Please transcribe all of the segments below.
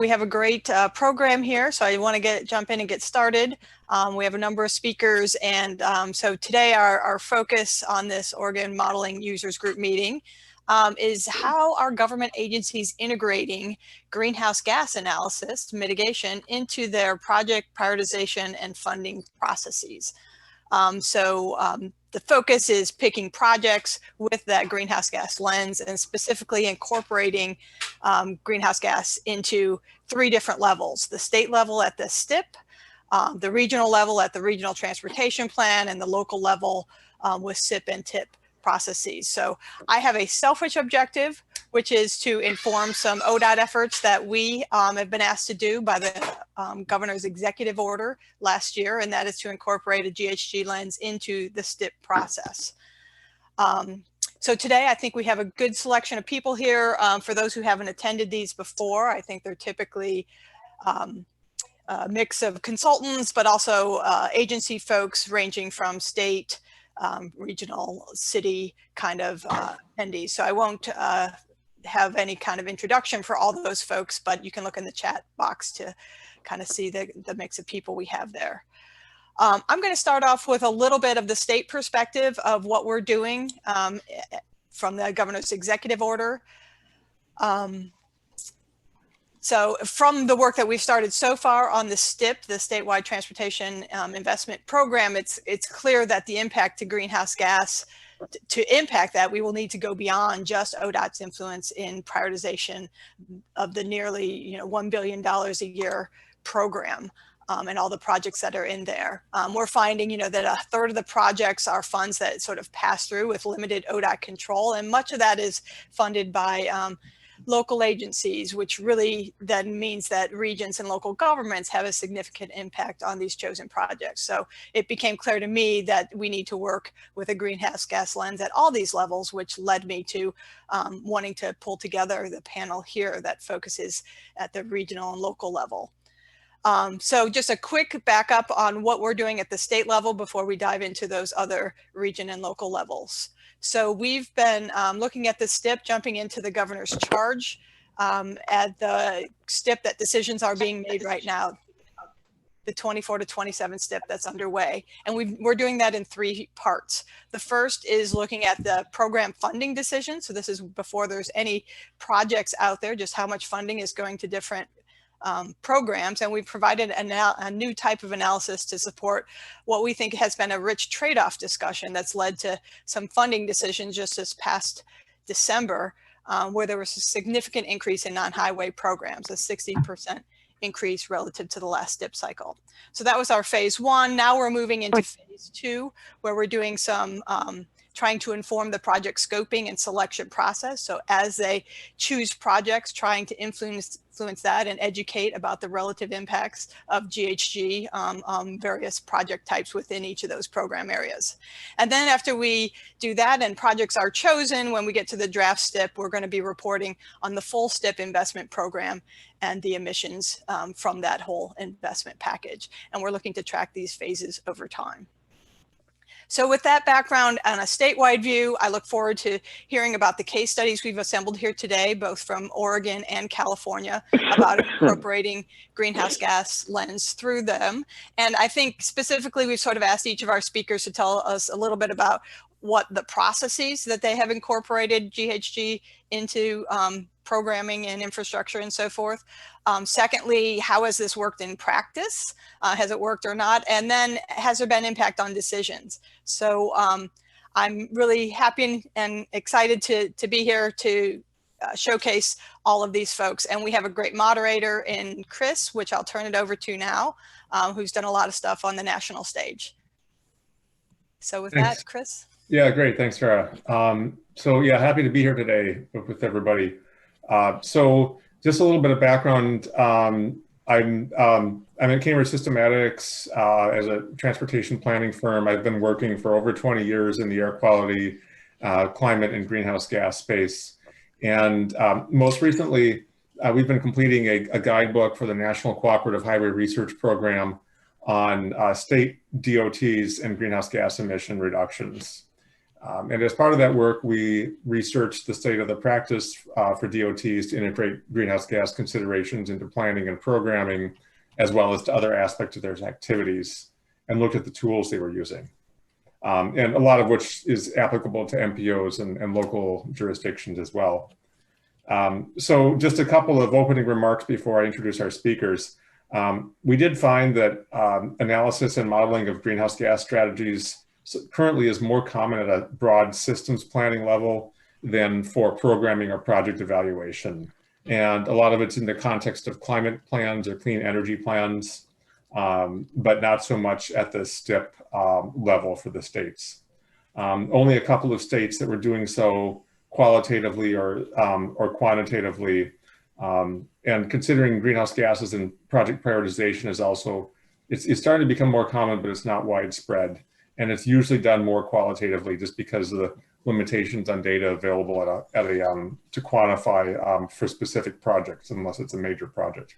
We have a great program here, so I want to jump in and get started. We have a number of speakers, and so today our focus on this Oregon Modeling Users Group meeting is how are government agencies integrating greenhouse gas analysis mitigation into their project prioritization and funding processes. The focus is picking projects with that greenhouse gas lens and specifically incorporating greenhouse gas into 3 different levels: the state level at the STIP, the regional level at the Regional Transportation Plan, and the local level with SIP and TIP processes. So I have a selfish objective, which is to inform some ODOT efforts that we have been asked to do by the governor's executive order last year, and that is to incorporate a GHG lens into the STIP process. So today I think we have a good selection of people here. For those who haven't attended these before, I think they're typically a mix of consultants, but also agency folks ranging from state, regional, city kind of attendees. So I won't have any kind of introduction for all those folks, but you can look in the chat box to kind of see the mix of people we have there. I'm going to start off with a little bit of the state perspective of what we're doing from the governor's executive order. So from the work that we've started so far on the STIP, the Statewide Transportation Investment Program, it's clear that the impact to greenhouse gas, to impact that, we will need to go beyond just ODOT's influence in prioritization of the nearly $1 billion a year program and all the projects that are in there. We're finding that a third of the projects are funds that sort of pass through with limited ODOT control, and much of that is funded by local agencies, which really then means that regions and local governments have a significant impact on these chosen projects. So it became clear to me that we need to work with a greenhouse gas lens at all these levels, which led me to wanting to pull together the panel here that focuses at the regional and local level. So just a quick backup on what we're doing at the state level before we dive into those other region and local levels. So we've been looking at the STIP, jumping into the governor's charge at the STIP that decisions are being made right now, the 24 to 27 STIP that's underway. And we're doing that in 3 parts. The first is looking at the program funding decision. So this is before there's any projects out there, just how much funding is going to different programs, and we've provided a new type of analysis to support what we think has been a rich trade-off discussion that's led to some funding decisions just this past December, where there was a significant increase in non-highway programs, a 60% increase relative to the last STIP cycle. So that was our phase 1. Now we're moving into phase 2, where we're doing some trying to inform the project scoping and selection process. So as they choose projects, trying to influence that and educate about the relative impacts of GHG on various project types within each of those program areas. And then after we do that and projects are chosen, when we get to the draft STIP, we're going to be reporting on the full STIP investment program and the emissions from that whole investment package. And we're looking to track these phases over time. So with that background on a statewide view, I look forward to hearing about the case studies we've assembled here today, both from Oregon and California, about incorporating greenhouse gas lens through them. And I think specifically we've sort of asked each of our speakers to tell us a little bit about what the processes that they have incorporated GHG into programming and infrastructure and so forth. Secondly, how has this worked in practice? Has it worked or not? And then has there been impact on decisions? So I'm really happy and excited to be here to showcase all of these folks. And we have a great moderator in Chris, which I'll turn it over to now, who's done a lot of stuff on the national stage. So with that, Chris. Yeah, great. Thanks, Farah. So yeah, happy to be here today with everybody. So just a little bit of background. I'm at Cambridge Systematics as a transportation planning firm. I've been working for over 20 years in the air quality, climate, and greenhouse gas space. And most recently, we've been completing a guidebook for the National Cooperative Highway Research Program on state DOTs and greenhouse gas emission reductions. And as part of that work, we researched the state of the practice for DOTs to integrate greenhouse gas considerations into planning and programming, as well as to other aspects of their activities, and looked at the tools they were using. And a lot of which is applicable to MPOs and local jurisdictions as well. So just a couple of opening remarks before I introduce our speakers. We did find that analysis and modeling of greenhouse gas strategies currently is more common at a broad systems planning level than for programming or project evaluation. And a lot of it's in the context of climate plans or clean energy plans, but not so much at the STIP level for the states. Only a couple of states that were doing so qualitatively or quantitatively, and considering greenhouse gases and project prioritization is also, it's starting to become more common, but it's not widespread. And it's usually done more qualitatively just because of the limitations on data available to quantify for specific projects, unless it's a major project.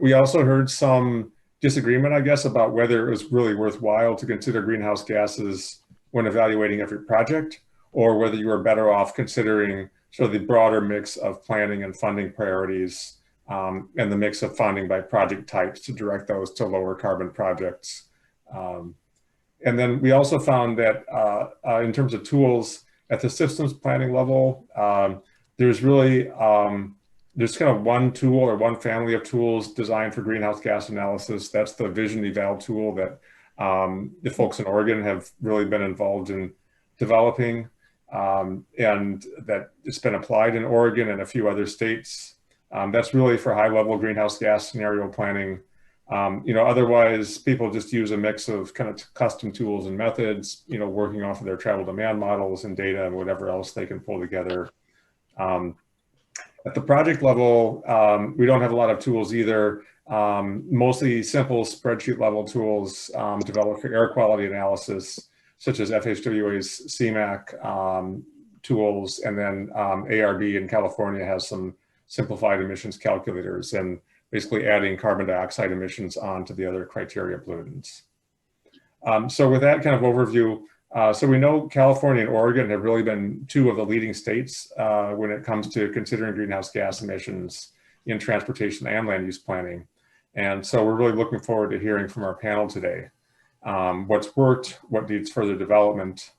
We also heard some disagreement, I guess, about whether it was really worthwhile to consider greenhouse gases when evaluating every project, or whether you were better off considering sort of the broader mix of planning and funding priorities, and the mix of funding by project types to direct those to lower carbon projects. And then we also found that in terms of tools at the systems planning level, there's really, there's kind of one tool or one family of tools designed for greenhouse gas analysis. That's the Vision Eval tool that the folks in Oregon have really been involved in developing, and that it's been applied in Oregon and a few other states. That's really for high-level greenhouse gas scenario planning. Otherwise people just use a mix of kind of custom tools and methods, working off of their travel demand models and data and whatever else they can pull together. At the project level, we don't have a lot of tools either. Mostly simple spreadsheet level tools developed for air quality analysis, such as FHWA's CMAQ tools, and then ARB in California has some simplified emissions calculators, and basically adding carbon dioxide emissions onto the other criteria pollutants. So with that kind of overview, so we know California and Oregon have really been two of the leading states when it comes to considering greenhouse gas emissions in transportation and land use planning. And so we're really looking forward to hearing from our panel today. What's worked, what needs further development,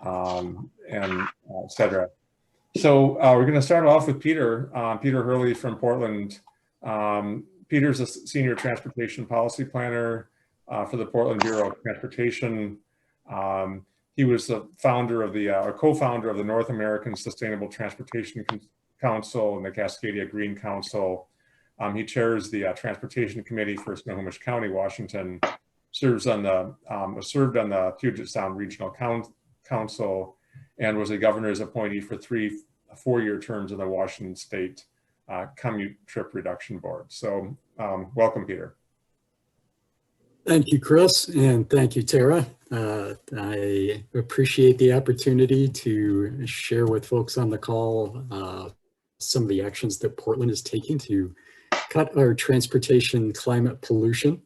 and et cetera. So we're gonna start off with Peter Hurley from Portland. Peter's a senior transportation policy planner for the Portland Bureau of Transportation. He was the founder of or co-founder of the North American Sustainable Transportation Council and the Cascadia Green Council. He chairs the Transportation Committee for Snohomish County, Washington. Served on the Puget Sound Regional Council, and was a governor's appointee for 3 4-year terms in the Washington State Commute Trip Reduction Board. So welcome, Peter. Thank you, Chris, and thank you, Tara. I appreciate the opportunity to share with folks on the call some of the actions that Portland is taking to cut our transportation climate pollution.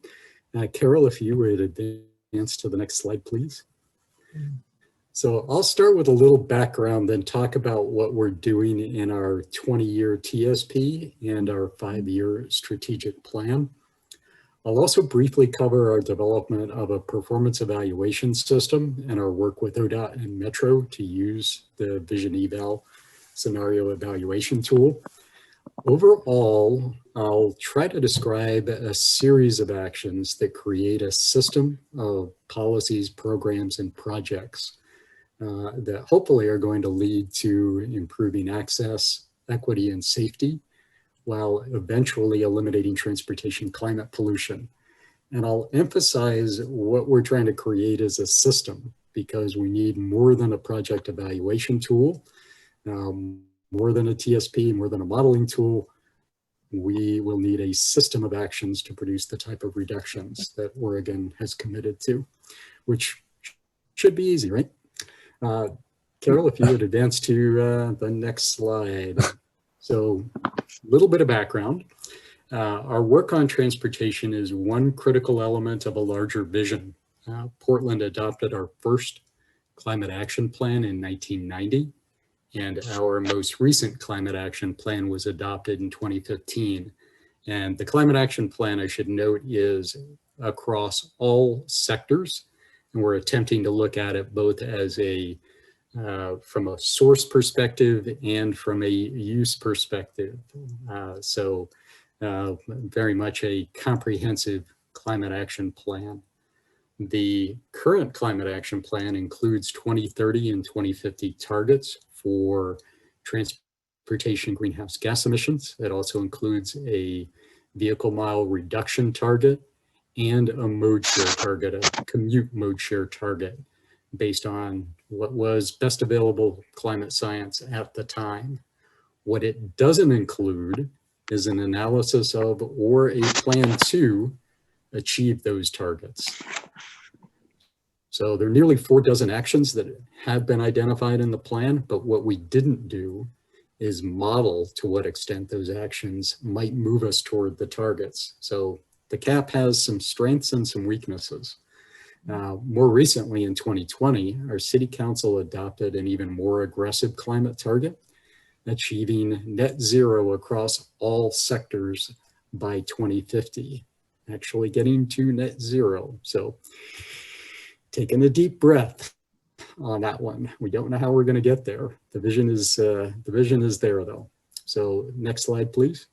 Carol, if you would advance to the next slide, please. So I'll start with a little background, then talk about what we're doing in our 20-year TSP and our 5-year strategic plan. I'll also briefly cover our development of a performance evaluation system and our work with ODOT and Metro to use the Vision Eval scenario evaluation tool. Overall, I'll try to describe a series of actions that create a system of policies, programs, and projects that hopefully are going to lead to improving access, equity, and safety, while eventually eliminating transportation climate pollution. And I'll emphasize what we're trying to create as a system, because we need more than a project evaluation tool, more than a TSP, more than a modeling tool. We will need a system of actions to produce the type of reductions that Oregon has committed to, which should be easy, right? Carol, if you would advance to the next slide. So a little bit of background. Our work on transportation is one critical element of a larger vision. Portland adopted our first Climate Action Plan in 1990, and our most recent Climate Action Plan was adopted in 2015. And the Climate Action Plan, I should note, is across all sectors, and we're attempting to look at it both as a from a source perspective and from a use perspective. Very much a comprehensive climate action plan. The current climate action plan includes 2030 and 2050 targets for transportation greenhouse gas emissions. It also includes a vehicle mile reduction target and a mode share target, a commute mode share target, based on what was best available climate science at the time. What it doesn't include is an analysis of or a plan to achieve those targets. So there are nearly 4 dozen actions that have been identified in the plan, but what we didn't do is model to what extent those actions might move us toward the targets. So the CAP has some strengths and some weaknesses. More recently in 2020, our City Council adopted an even more aggressive climate target, achieving net zero across all sectors by 2050, actually getting to net zero. So taking a deep breath on that one. We don't know how we're going to get there. The vision is there though. So next slide, please.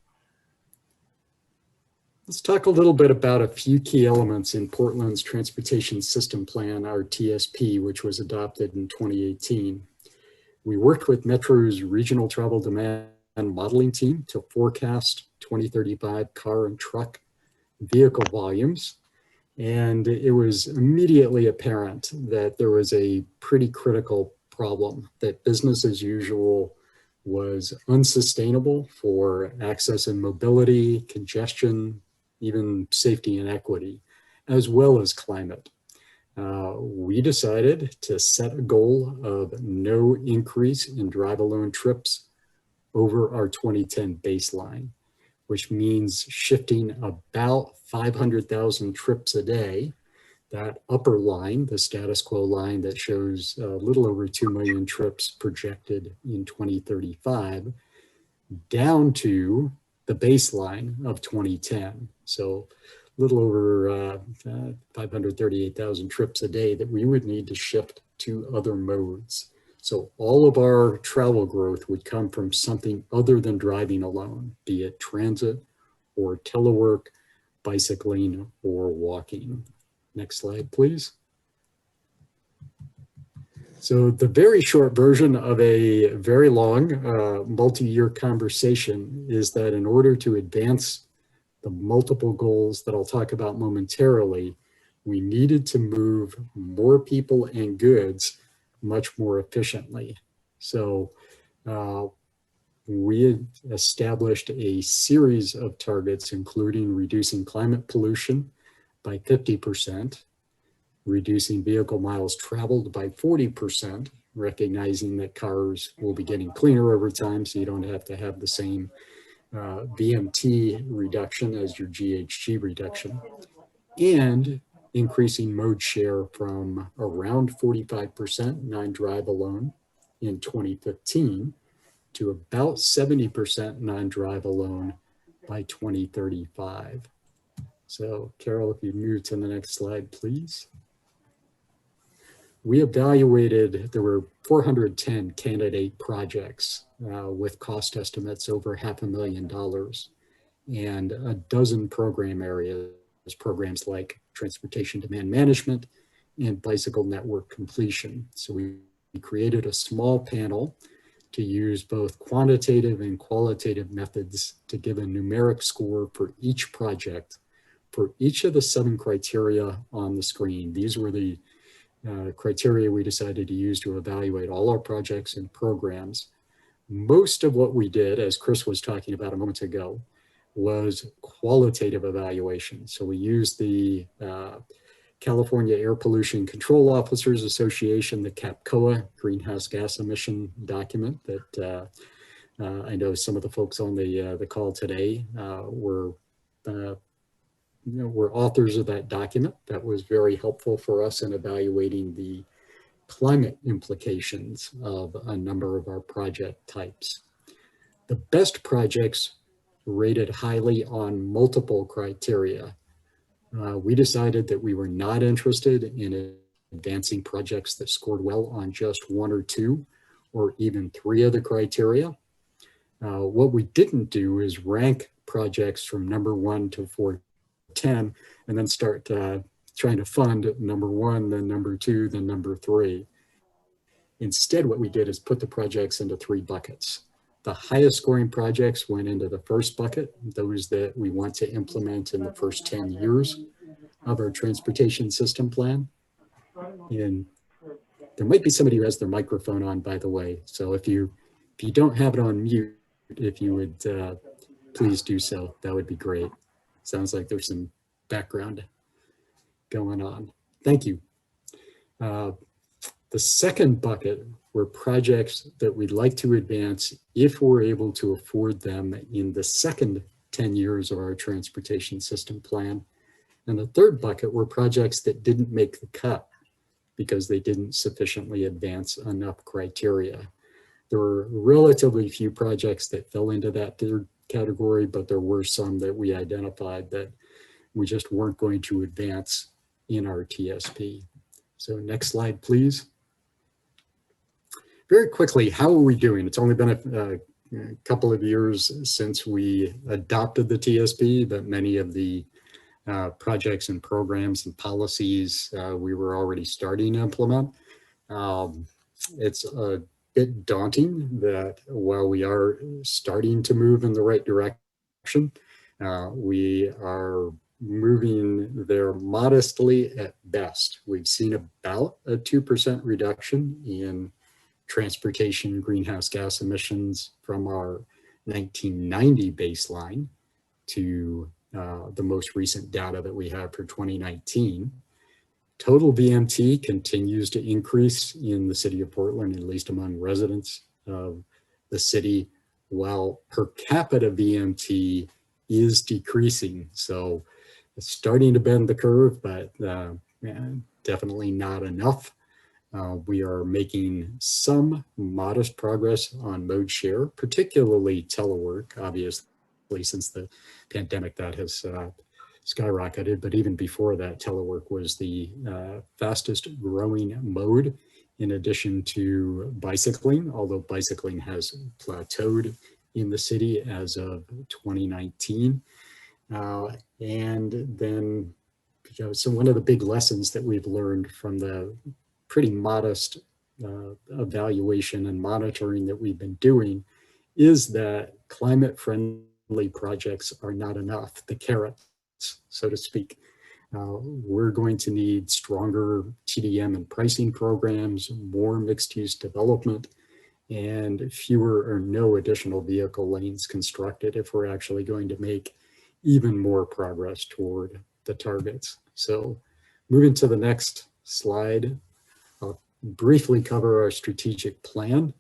Let's talk a little bit about a few key elements in Portland's Transportation System Plan, our TSP, which was adopted in 2018. We worked with Metro's Regional Travel Demand Modeling Team to forecast 2035 car and truck vehicle volumes. And it was immediately apparent that there was a pretty critical problem, that business as usual was unsustainable for access and mobility, congestion, even safety and equity, as well as climate. We decided to set a goal of no increase in drive-alone trips over our 2010 baseline, which means shifting about 500,000 trips a day. That upper line, the status quo line that shows a little over 2 million trips projected in 2035, down to the baseline of 2010. So a little over 538,000 trips a day that we would need to shift to other modes. So all of our travel growth would come from something other than driving alone, be it transit or telework, bicycling, or walking. Next slide, please. So the very short version of a very long multi-year conversation is that in order to advance the multiple goals that I'll talk about momentarily, we needed to move more people and goods much more efficiently. So we had established a series of targets, including reducing climate pollution by 50%, reducing vehicle miles traveled by 40%, recognizing that cars will be getting cleaner over time, so you don't have to have the same VMT reduction as your GHG reduction, and increasing mode share from around 45% non-drive alone in 2015 to about 70% non-drive alone by 2035. So Carol, if you move to the next slide, please. We evaluated, there were 410 candidate projects with cost estimates over $500,000 and a dozen program areas, programs like transportation demand management and bicycle network completion. So we created a small panel to use both quantitative and qualitative methods to give a numeric score for each project for each of the 7 criteria on the screen. These were the criteria we decided to use to evaluate all our projects and programs. Most of what we did, as Chris was talking about a moment ago, was qualitative evaluation. So we used the California Air Pollution Control Officers Association, the CAPCOA greenhouse gas emission document that I know some of the folks on the call today were authors of that document. That was very helpful for us in evaluating the climate implications of a number of our project types. The best projects rated highly on multiple criteria. We decided that we were not interested in advancing projects that scored well on just one or two, or even three of the criteria. What we didn't do is rank projects from number 1 to 410 and then start trying to fund number 1, then number 2, then number 3. Instead, what we did is put the projects into 3 buckets. The highest scoring projects went into the first bucket, those that we want to implement in the first 10 years of our transportation system plan. And there might be somebody who has their microphone on, by the way. So if you don't have it on mute, if you would please do so, that would be great. Sounds like there's some background going on. Thank you. The second bucket were projects that we'd like to advance if we're able to afford them in the second 10 years of our transportation system plan. And the third bucket were projects that didn't make the cut because they didn't sufficiently advance enough criteria. There were relatively few projects that fell into that third category, but there were some that we identified that we just weren't going to advance in our TSP. So next slide, please. Very quickly, how are we doing? It's only been a couple of years since we adopted the TSP, but many of the projects and programs and policies we were already starting to implement. It's a bit daunting that while we are starting to move in the right direction, we are moving there modestly at best. We've seen about a 2% reduction in transportation greenhouse gas emissions from our 1990 baseline to the most recent data that we have for 2019. Total VMT continues to increase in the city of Portland, at least among residents of the city, while per capita VMT is decreasing. So it's starting to bend the curve, but definitely not enough. We are making some modest progress on mode share, particularly telework, obviously, since the pandemic that has skyrocketed. But even before that, telework was the fastest growing mode, in addition to bicycling, although bicycling has plateaued in the city as of 2019. And then, so one of the big lessons that we've learned from the pretty modest evaluation and monitoring that we've been doing is that climate-friendly projects are not enough, the carrots, so to speak. We're going to need stronger TDM and pricing programs, more mixed-use development, and fewer or no additional vehicle lanes constructed if we're actually going to make even more progress toward the targets. So moving to the next slide, I'll briefly cover our strategic plan.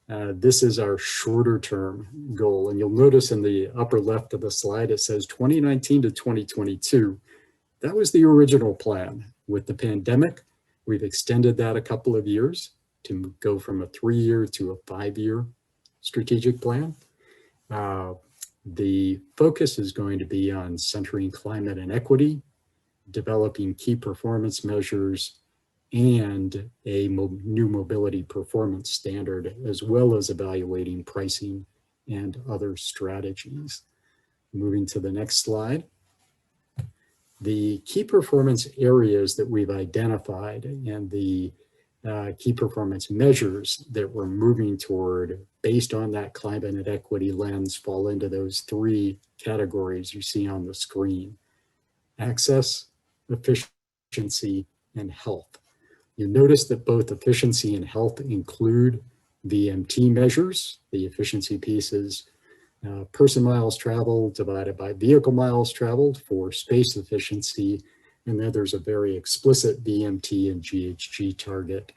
This is our shorter term goal. And you'll notice in the upper left of the slide, it says 2019 to 2022. That was the original plan. With the pandemic, we've extended that a couple of years to go from a 3-year to a 5-year strategic plan. The focus is going to be on centering climate and equity, developing key performance measures, and a new mobility performance standard, as well as evaluating pricing and other strategies. Moving to the next slide. The key performance areas that we've identified and the key performance measures that we're moving toward based on that climate and equity lens fall into those 3 categories you see on the screen: access, efficiency, and health. You notice that both efficiency and health include VMT measures. The efficiency piece is person miles traveled divided by vehicle miles traveled for space efficiency. And then there's a very explicit VMT and GHG target,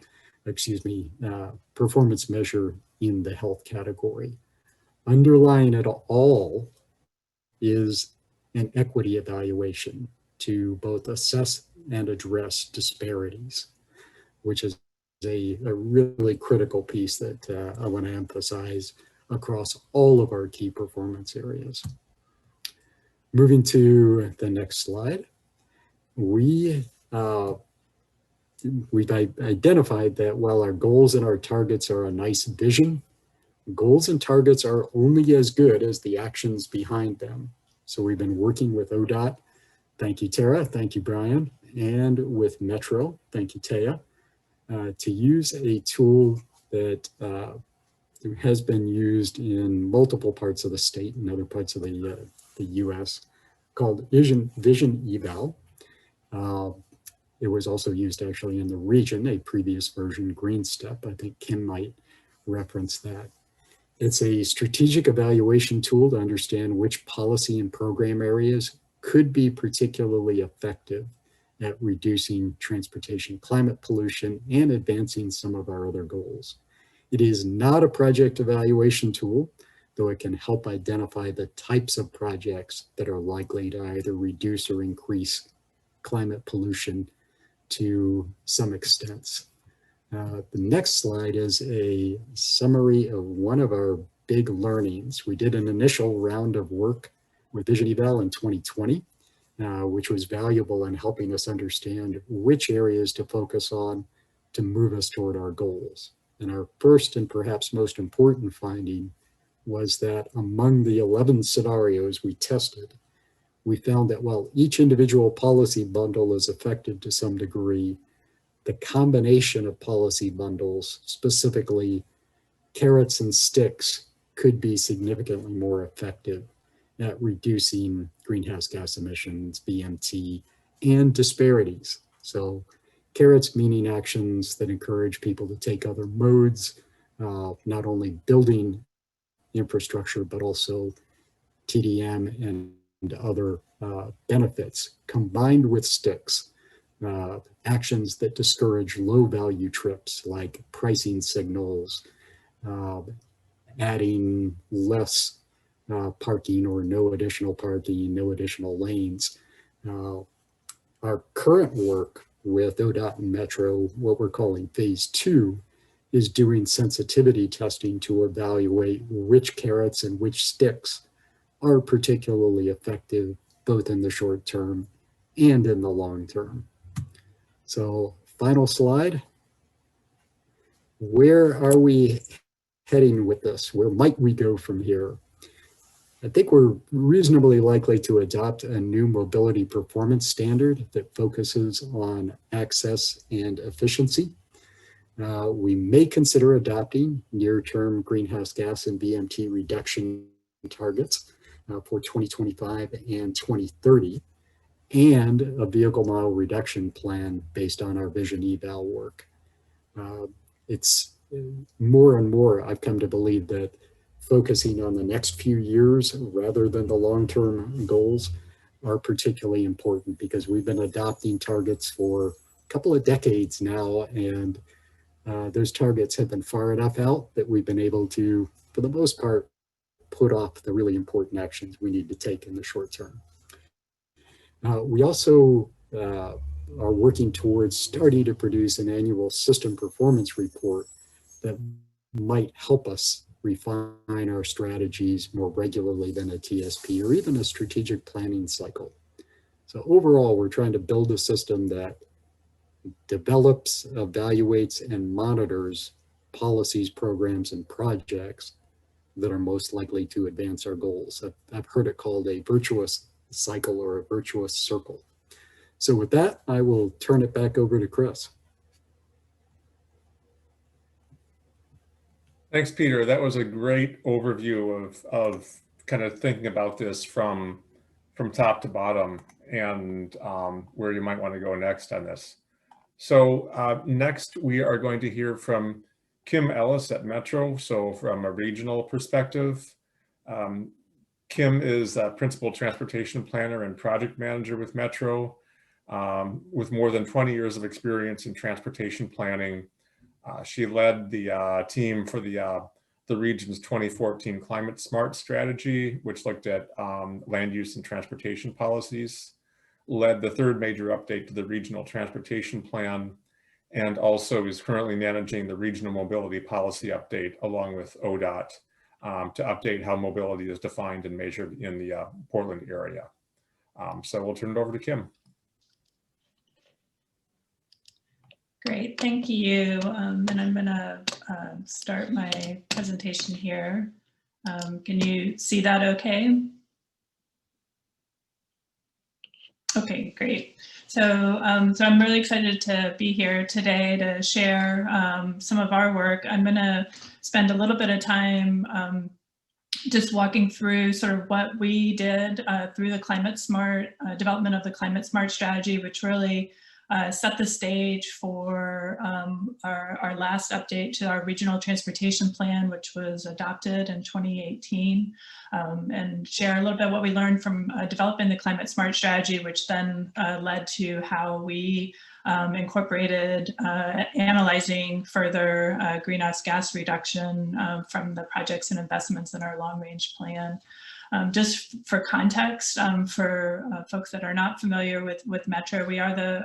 performance measure in the health category. Underlying it all is an equity evaluation to both assess and address disparities, which is a really critical piece that I want to emphasize across all of our key performance areas. Moving to the next slide, we've identified that while our goals and our targets are a nice vision, goals and targets are only as good as the actions behind them. So we've been working with ODOT, thank you Tara, thank you Brian, and with Metro, thank you Taya, to use a tool that has been used in multiple parts of the state and other parts of the US called Vision Eval. It was also used actually in the region, a previous version, Green Step. I think Kim might reference that. It's a strategic evaluation tool to understand which policy and program areas could be particularly effective at reducing transportation climate pollution and advancing some of our other goals. It is not a project evaluation tool, though it can help identify the types of projects that are likely to either reduce or increase climate pollution to some extent. The next slide is a summary of one of our big learnings. We did an initial round of work with Vision Eval in 2020, which was valuable in helping us understand which areas to focus on to move us toward our goals. And our first and perhaps most important finding was that among the 11 scenarios we tested, we found that while each individual policy bundle is affected to some degree, the combination of policy bundles, specifically carrots and sticks, could be significantly more effective at reducing greenhouse gas emissions, VMT, and disparities. So carrots meaning actions that encourage people to take other modes, not only building infrastructure, but also TDM and other benefits, combined with sticks, actions that discourage low value trips like pricing signals, adding less parking or no additional parking, no additional lanes. Our current work with ODOT and Metro, what we're calling phase 2, is doing sensitivity testing to evaluate which carrots and which sticks are particularly effective, both in the short term and in the long term. So final slide. Where are we heading with this? Where might we go from here? I think we're reasonably likely to adopt a new mobility performance standard that focuses on access and efficiency. We may consider adopting near-term greenhouse gas and VMT reduction targets for 2025 and 2030, and a vehicle model reduction plan based on our Vision Eval work. It's more and more I've come to believe that focusing on the next few years rather than the long-term goals are particularly important, because we've been adopting targets for a couple of decades now, and those targets have been far enough out that we've been able to, for the most part, put off the really important actions we need to take in the short term. We also are working towards starting to produce an annual system performance report that might help us refine our strategies more regularly than a TSP or even a strategic planning cycle. So overall, we're trying to build a system that develops, evaluates, and monitors policies, programs, and projects that are most likely to advance our goals. I've heard it called a virtuous cycle or a virtuous circle. So with that, I will turn it back over to Chris. Thanks, Peter. That was a great overview of kind of thinking about this from top to bottom, and where you might want to go next on this. So next, we are going to hear from Kim Ellis at Metro. So from a regional perspective, Kim is a principal transportation planner and project manager with Metro, with more than 20 years of experience in transportation planning. She led the team for the region's 2014 Climate Smart strategy, which looked at land use and transportation policies, led the third major update to the regional transportation plan, and also is currently managing the regional mobility policy update along with ODOT to update how mobility is defined and measured in the Portland area. So we'll turn it over to Kim. Great, thank you. And I'm gonna start my presentation here. Can you see that okay? Okay, great. So I'm really excited to be here today to share some of our work. I'm gonna spend a little bit of time just walking through sort of what we did through the Climate Smart development of the Climate Smart strategy, which really set the stage for our last update to our regional transportation plan, which was adopted in 2018, and share a little bit what we learned from developing the Climate Smart strategy, which then led to how we incorporated analyzing further greenhouse gas reduction from the projects and investments in our long-range plan. Just for context, for folks that are not familiar with Metro, we are the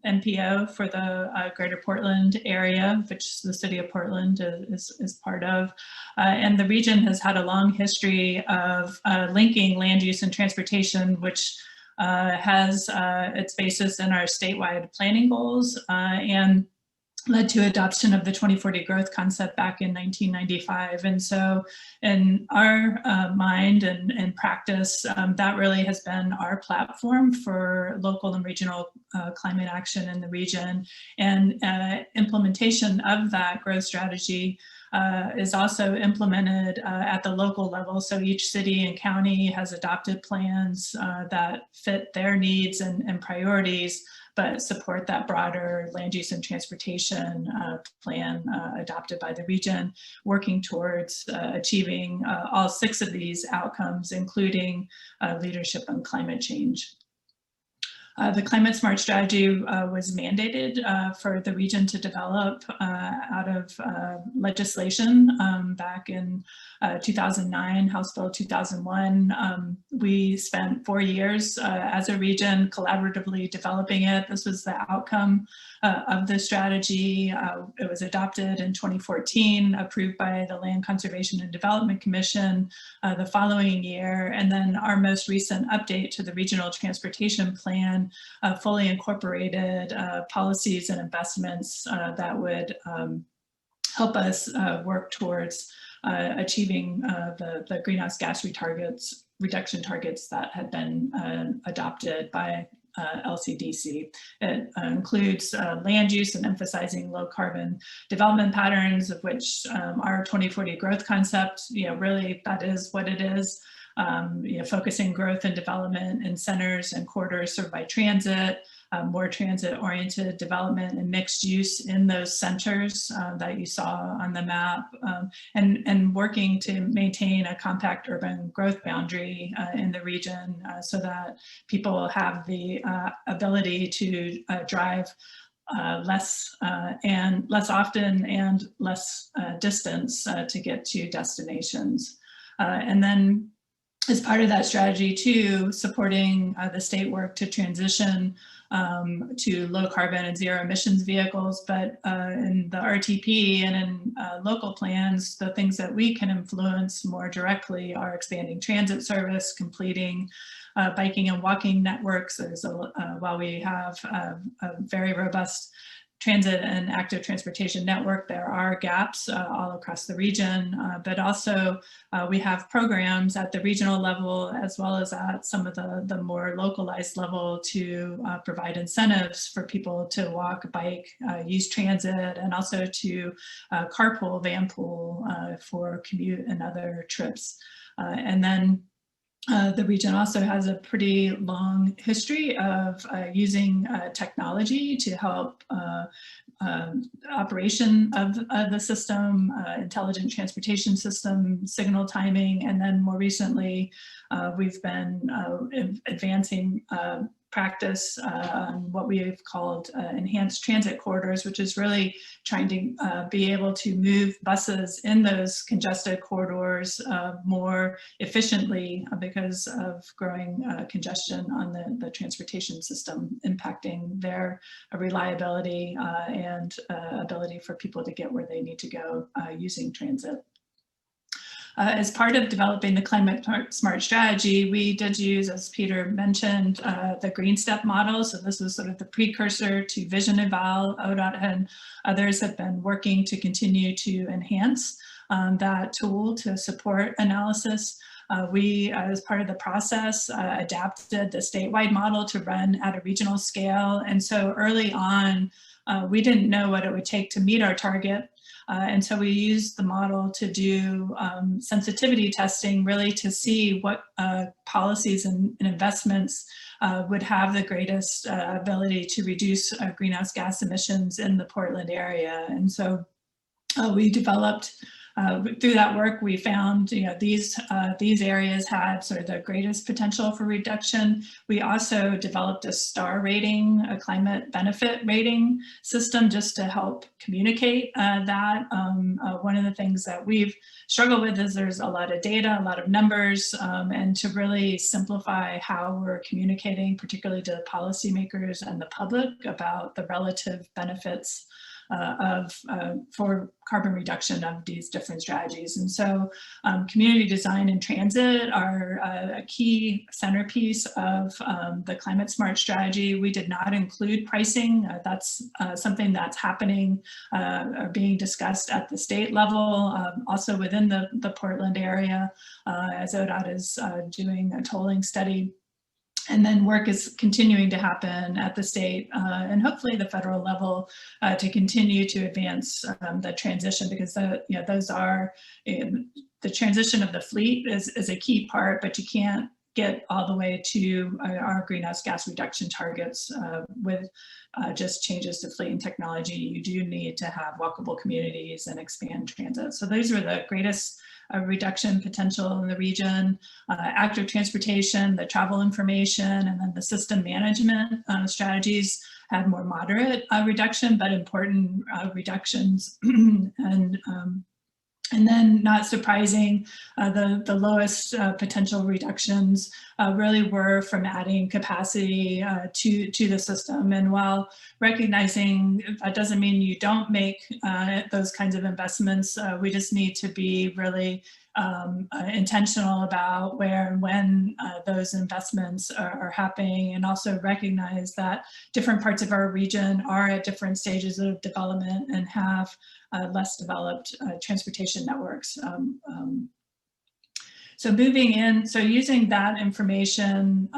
NPO for the Greater Portland area, which the city of Portland is part of. And the region has had a long history of linking land use and transportation, which has its basis in our statewide planning goals and led to adoption of the 2040 growth concept back in 1995. And so in our mind and practice, that really has been our platform for local and regional climate action in the region. And implementation of that growth strategy is also implemented at the local level. So each city and county has adopted plans that fit their needs and priorities, but support that broader land use and transportation plan adopted by the region, working towards achieving all 6 of these outcomes, including leadership on climate change. The Climate Smart strategy was mandated for the region to develop out of legislation back in 2009, House Bill 2001. We spent 4 years as a region collaboratively developing it. This was the outcome of the strategy. It was adopted in 2014, approved by the Land Conservation and Development Commission the following year. And then our most recent update to the Regional Transportation Plan fully incorporated policies and investments that would help us work towards achieving the greenhouse gas reduction targets that had been adopted by LCDC. It includes land use and emphasizing low carbon development patterns, of which our 2040 growth concept, really that is what it is. Focusing growth and development in centers and corridors served by transit, more transit-oriented development and mixed use in those centers that you saw on the map, and working to maintain a compact urban growth boundary in the region so that people have the ability to drive less often and less distance to get to destinations. And then as part of that strategy too, supporting the state work to transition to low carbon and zero emissions vehicles, but in the RTP and in local plans, the things that we can influence more directly are expanding transit service, completing biking and walking networks. While we have a very robust transit and active transportation network, there are gaps all across the region, but also we have programs at the regional level as well as at some of the more localized level to provide incentives for people to walk, bike, use transit, and also to carpool, vanpool for commute and other trips. And then the region also has a pretty long history of using technology to help operation of the system, intelligent transportation system, signal timing, and then more recently we've been advancing practice on what we've called enhanced transit corridors, which is really trying to be able to move buses in those congested corridors more efficiently because of growing congestion on the transportation system, impacting their reliability and ability for people to get where they need to go using transit. As part of developing the climate smart strategy, we did use, as Peter mentioned, the Green Step model. So this was sort of the precursor to Vision Eval. ODOT and others have been working to continue to enhance that tool to support analysis. We, as part of the process, adapted the statewide model to run at a regional scale. And so early on, we didn't know what it would take to meet our target. And so we used the model to do sensitivity testing, really to see what policies and investments would have the greatest ability to reduce greenhouse gas emissions in the Portland area. And so we developed, through that work, we found these areas had sort of the greatest potential for reduction. We also developed a star rating, a climate benefit rating system, just to help communicate that. One of the things that we've struggled with is there's a lot of data, a lot of numbers, and to really simplify how we're communicating, particularly to policymakers and the public, about the relative benefits for carbon reduction of these different strategies. And so community design and transit are a key centerpiece of the climate smart strategy. We did not include pricing. That's something that's happening or being discussed at the state level, also within the Portland area, as ODOT is doing a tolling study. And then work is continuing to happen at the state and hopefully the federal level to continue to advance the transition, because those are the transition of the fleet is a key part, but you can't get all the way to our greenhouse gas reduction targets with just changes to fleet and technology. You do need to have walkable communities and expand transit. So those were the greatest reduction potential in the region. Active transportation, the travel information, and then the system management strategies had more moderate reduction, but important reductions. And then, not surprising, the lowest potential reductions really were from adding capacity to the system. And while recognizing that doesn't mean you don't make those kinds of investments, we just need to be really intentional about where and when those investments are happening, and also recognize that different parts of our region are at different stages of development and have less developed transportation networks. So moving in, so using that information,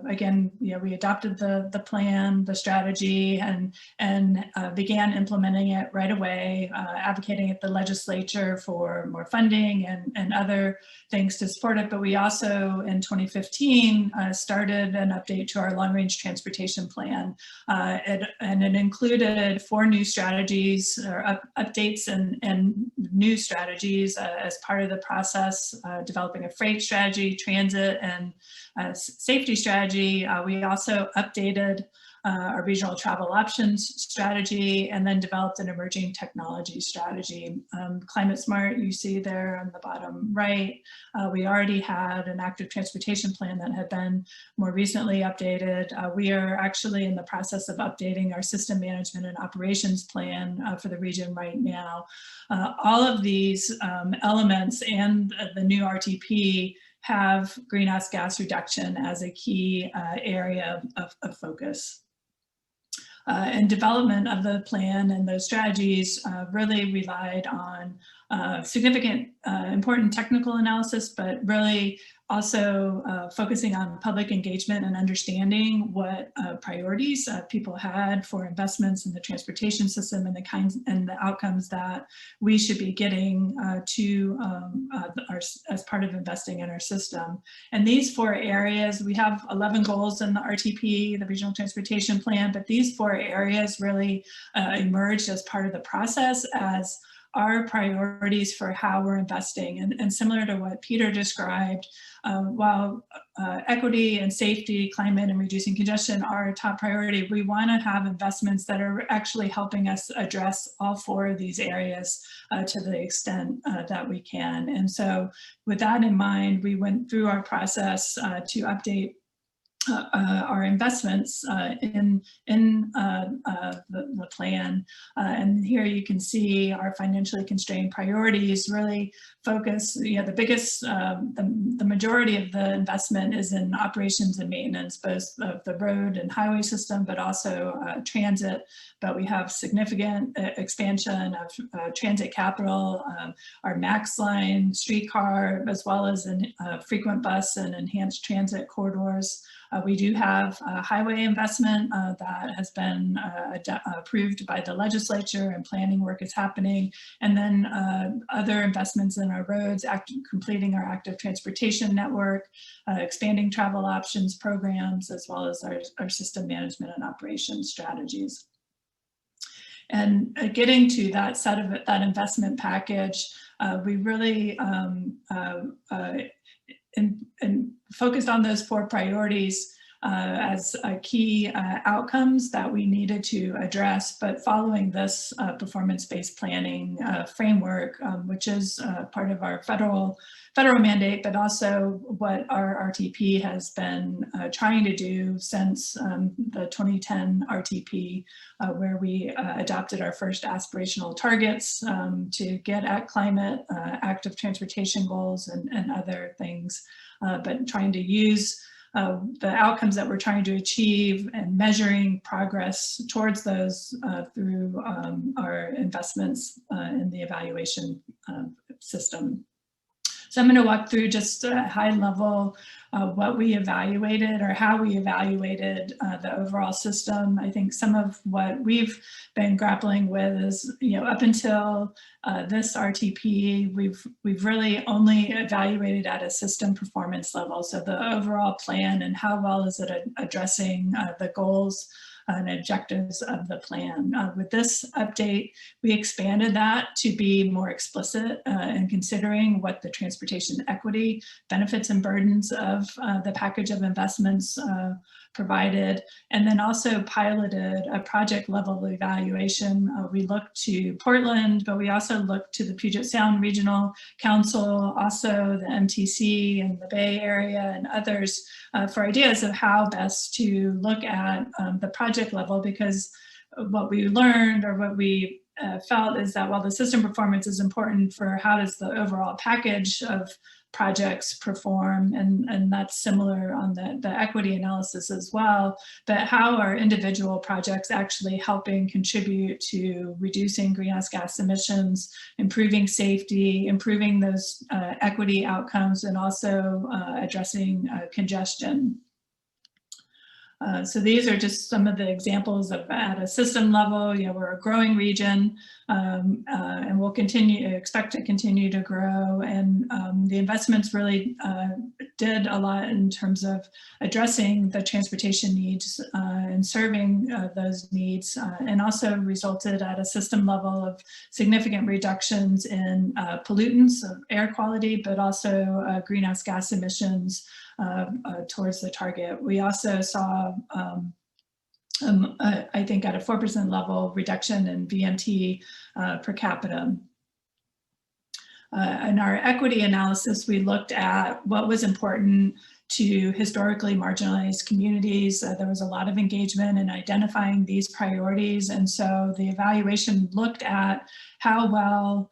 again, we adopted the plan, the strategy, and began implementing it right away, advocating at the legislature for more funding and other things to support it. But we also, in 2015, started an update to our long-range transportation plan, and it included 4 new strategies, or updates and new strategies as part of the process. Developing a freight strategy, transit, and safety strategy. We also updated our regional travel options strategy, and then developed an emerging technology strategy. Climate Smart, you see there on the bottom right, we already had an active transportation plan that had been more recently updated. We are actually in the process of updating our system management and operations plan for the region right now. All of these elements and the new RTP have greenhouse gas reduction as a key area of focus. And development of the plan and those strategies really relied on significant, important technical analysis, but really also focusing on public engagement and understanding what priorities people had for investments in the transportation system, and the kinds and the outcomes that we should be getting as part of investing in our system. And these 4 areas, we have 11 goals in the RTP, the Regional Transportation Plan, but these 4 areas really emerged as part of the process as our priorities for how we're investing. And similar to what Peter described, while equity and safety, climate, and reducing congestion are a top priority, we want to have investments that are actually helping us address all four of these areas to the extent that we can. And so with that in mind, we went through our process to update our investments in the plan. And here you can see our financially constrained priorities really focus, the biggest, the majority of the investment is in operations and maintenance, both of the road and highway system, but also transit. But we have significant expansion of transit capital, our MAX line, streetcar, as well as frequent bus and enhanced transit corridors. We do have a highway investment that has been approved by the legislature, and planning work is happening. And then other investments in our roads, completing our active transportation network, expanding travel options programs, as well as our system management and operations strategies. And getting to that set of that investment package, we really and focused on those four priorities as key outcomes that we needed to address. But following this performance-based planning framework, which is part of our federal mandate, but also what our RTP has been trying to do since the 2010 RTP, where we adopted our first aspirational targets to get at climate, active transportation goals, and other things, but trying to use the outcomes that we're trying to achieve and measuring progress towards those through our investments in the evaluation system. So I'm going to walk through just a high level what we evaluated, or how we evaluated the overall system. I think some of what we've been grappling with is, up until this RTP, we've really only evaluated at a system performance level. So the overall plan and how well is it addressing the goals and objectives of the plan. With this update, we expanded that to be more explicit in considering what the transportation equity benefits and burdens of the package of investments provided, and then also piloted a project level evaluation. We looked to Portland, but we also looked to the Puget Sound Regional Council, also the MTC and the Bay Area and others for ideas of how best to look at the project level, because what we learned, or what we felt, is that while the system performance is important for how does the overall package of projects perform, and that's similar on the equity analysis as well, but how are individual projects actually helping contribute to reducing greenhouse gas emissions, improving safety, improving those equity outcomes, and also addressing congestion. So these are just some of the examples of at a system level. We're a growing region, and we'll expect to continue to grow. And the investments really did a lot in terms of addressing the transportation needs and serving those needs, and also resulted at a system level of significant reductions in pollutants of air quality, but also greenhouse gas emissions towards the target. We also saw, I think at a 4% level, reduction in VMT per capita. In our equity analysis, we looked at what was important to historically marginalized communities. There was a lot of engagement in identifying these priorities, and so the evaluation looked at how well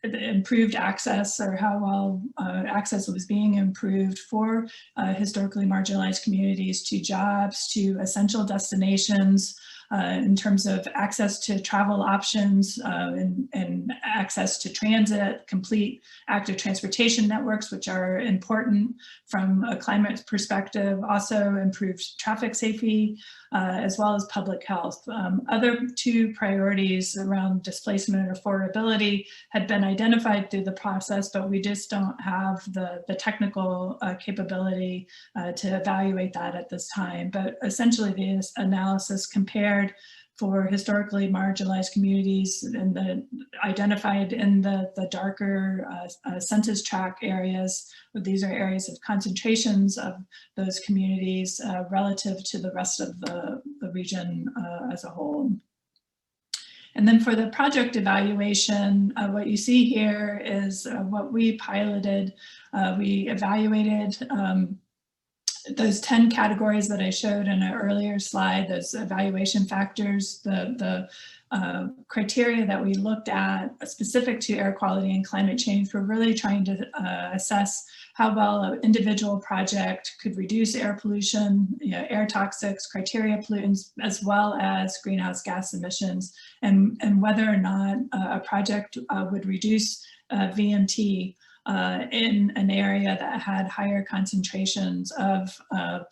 improved access, or how well access was being improved for historically marginalized communities to jobs, to essential destinations, in terms of access to travel options, and access to transit, complete active transportation networks, which are important from a climate perspective, also improved traffic safety, as well as public health. Other two priorities around displacement and affordability had been identified through the process, but we just don't have the technical capability to evaluate that at this time. But essentially, this analysis compared for historically marginalized communities and identified in the darker census tract areas. These are areas of concentrations of those communities relative to the rest of the region as a whole. And then for the project evaluation, what you see here is what we piloted. We evaluated those 10 categories that I showed in an earlier slide, those evaluation factors, the criteria that we looked at specific to air quality and climate change. We're really trying to assess how well an individual project could reduce air pollution, air toxics, criteria pollutants, as well as greenhouse gas emissions, and whether or not a project would reduce VMT in an area that had higher concentrations of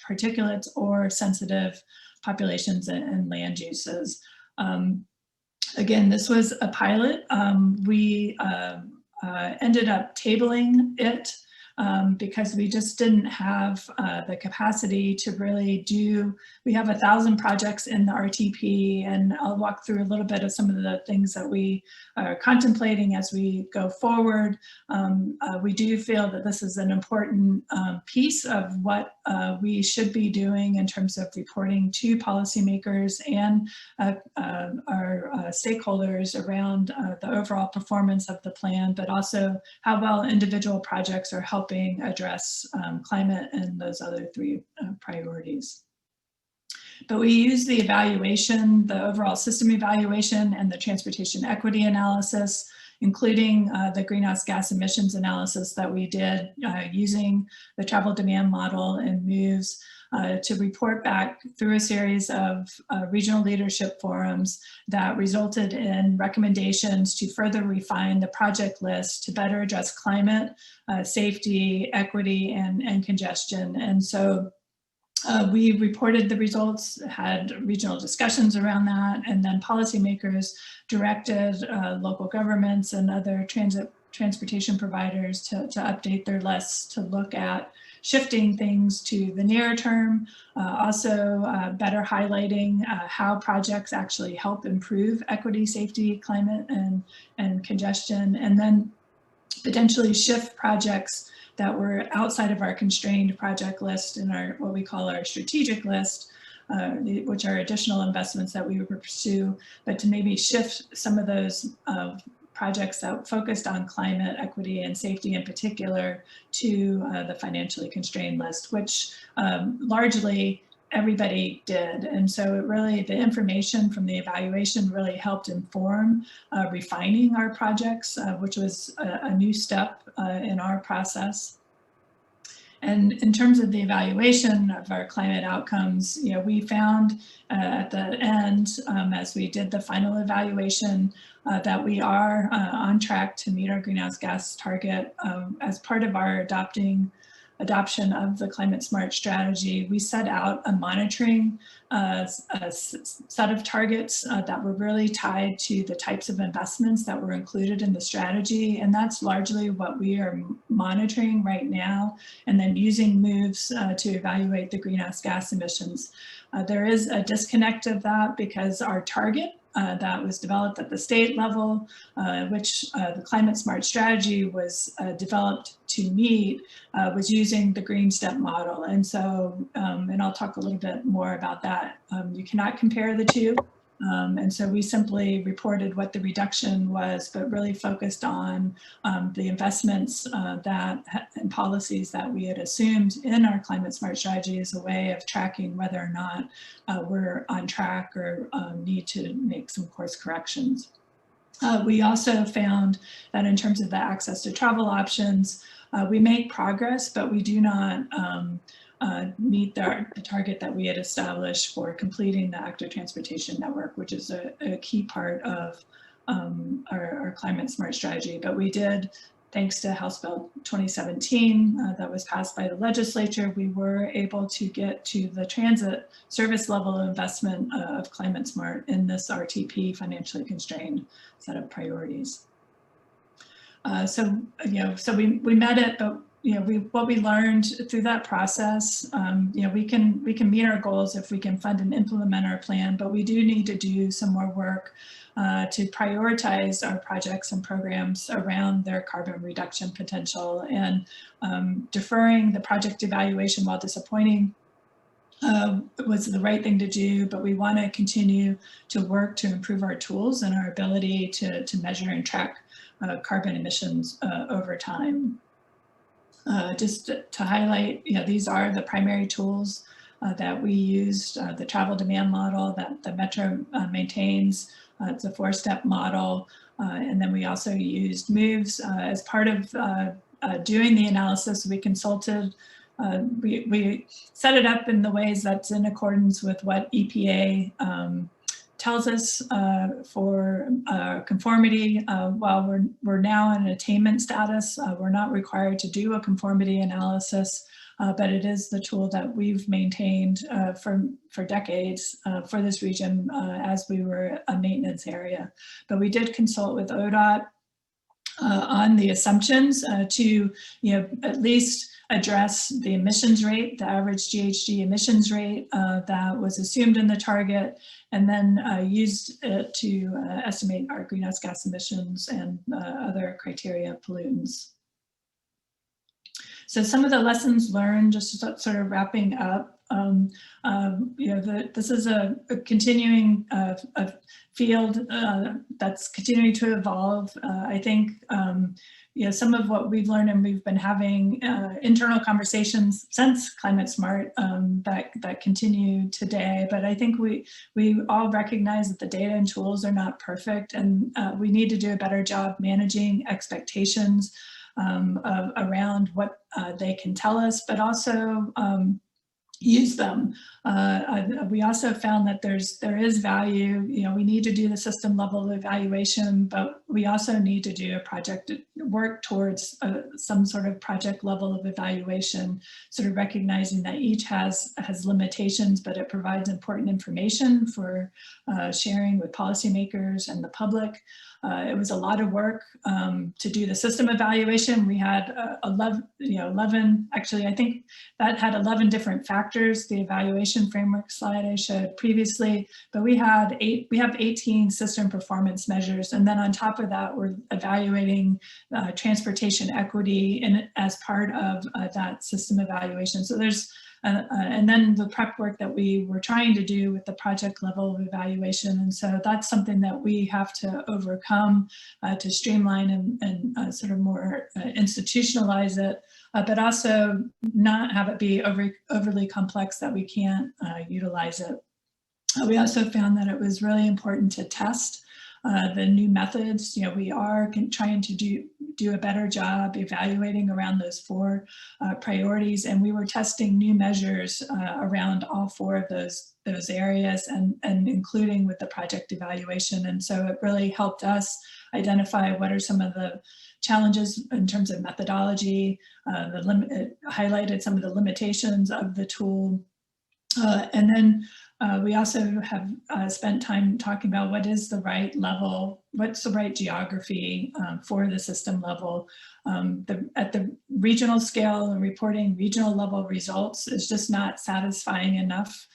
particulates or sensitive populations and land uses. Again, this was a pilot. We ended up tabling it because we just didn't have the capacity to really do. We have 1,000 projects in the RTP, and I'll walk through a little bit of some of the things that we are contemplating as we go forward. We do feel that this is an important piece of what we should be doing in terms of reporting to policymakers and our stakeholders around the overall performance of the plan, but also how well individual projects are helping address climate and those other 3 priorities. But we use the evaluation, the overall system evaluation, and the transportation equity analysis, including the greenhouse gas emissions analysis that we did using the travel demand model and MOVES to report back through a series of regional leadership forums that resulted in recommendations to further refine the project list to better address climate, safety, equity, and congestion. And so we reported the results, had regional discussions around that, and then policymakers directed local governments and other transportation providers to update their lists to look at shifting things to the near term, also better highlighting how projects actually help improve equity, safety, climate, and congestion, and then potentially shift projects that were outside of our constrained project list and our what we call our strategic list, which are additional investments that we would pursue, but to maybe shift some of those projects that focused on climate, equity, and safety in particular to the financially constrained list, which largely everybody did. And so it really, the information from the evaluation really helped inform refining our projects, which was a new step in our process. And in terms of the evaluation of our climate outcomes, we found at the end, as we did the final evaluation, that we are on track to meet our greenhouse gas target. As part of our adoption of the climate smart strategy, we set out a monitoring set of targets that were really tied to the types of investments that were included in the strategy. And that's largely what we are monitoring right now, and then using MOVES to evaluate the greenhouse gas emissions. There is a disconnect of that because our target that was developed at the state level, which the climate smart strategy was developed to meet, was using the green step model. And so, and I'll talk a little bit more about that. You cannot compare the two. And so we simply reported what the reduction was, but really focused on the investments and policies that we had assumed in our climate smart strategy as a way of tracking whether or not we're on track or need to make some course corrections. We also found that in terms of the access to travel options, we make progress, but we do not meet the target that we had established for completing the active transportation network, which is a key part of our climate smart strategy. But we did, thanks to House Bill 2017 that was passed by the legislature, we were able to get to the transit service level of investment of climate smart in this RTP financially constrained set of priorities. So we met it, but what we learned through that process, we can meet our goals if we can fund and implement our plan, but we do need to do some more work to prioritize our projects and programs around their carbon reduction potential. And deferring the project evaluation, while disappointing, was the right thing to do, but we want to continue to work to improve our tools and our ability to measure and track carbon emissions over time. Just to highlight, these are the primary tools that we used, the travel demand model that the Metro maintains. It's a 4-step model. And then we also used MOVES as part of doing the analysis. We consulted, we set it up in the ways that's in accordance with what EPA tells us for conformity. While we're now in attainment status, we're not required to do a conformity analysis, but it is the tool that we've maintained for decades for this region as we were a maintenance area. But we did consult with ODOT on the assumptions to at least address the emissions rate, the average GHG emissions rate that was assumed in the target, and then used it to estimate our greenhouse gas emissions and other criteria pollutants. So some of the lessons learned, just sort of wrapping up, this is a continuing field that's continuing to evolve. I think some of what we've learned, and we've been having internal conversations since Climate Smart that continue today. But I think we all recognize that the data and tools are not perfect, and we need to do a better job managing expectations around what they can tell us, but also use them. We also found that there is value. We need to do the system level evaluation, but we also need to do a project work towards some sort of project level of evaluation, sort of recognizing that each has limitations, but it provides important information for sharing with policymakers and the public. It was a lot of work to do the system evaluation. We had 11, actually, I think that had 11 different factors, the evaluation framework slide I showed previously, but we have 18 system performance measures. And then on top of that, we're evaluating transportation equity as part of that system evaluation. So there's and then the prep work that we were trying to do with the project level of evaluation. And so that's something that we have to overcome to streamline and sort of more institutionalize it, but also not have it be overly complex that we can't utilize it. We also found that it was really important to test the new methods. We are trying to do a better job evaluating around those 4 priorities, and we were testing new measures around all 4 of those areas, and including with the project evaluation. And so it really helped us identify what are some of the challenges in terms of methodology. It highlighted some of the limitations of the tool, and then we also have spent time talking about what is the right level, what's the right geography for the system level. At the regional scale, and reporting regional level results is just not satisfying enough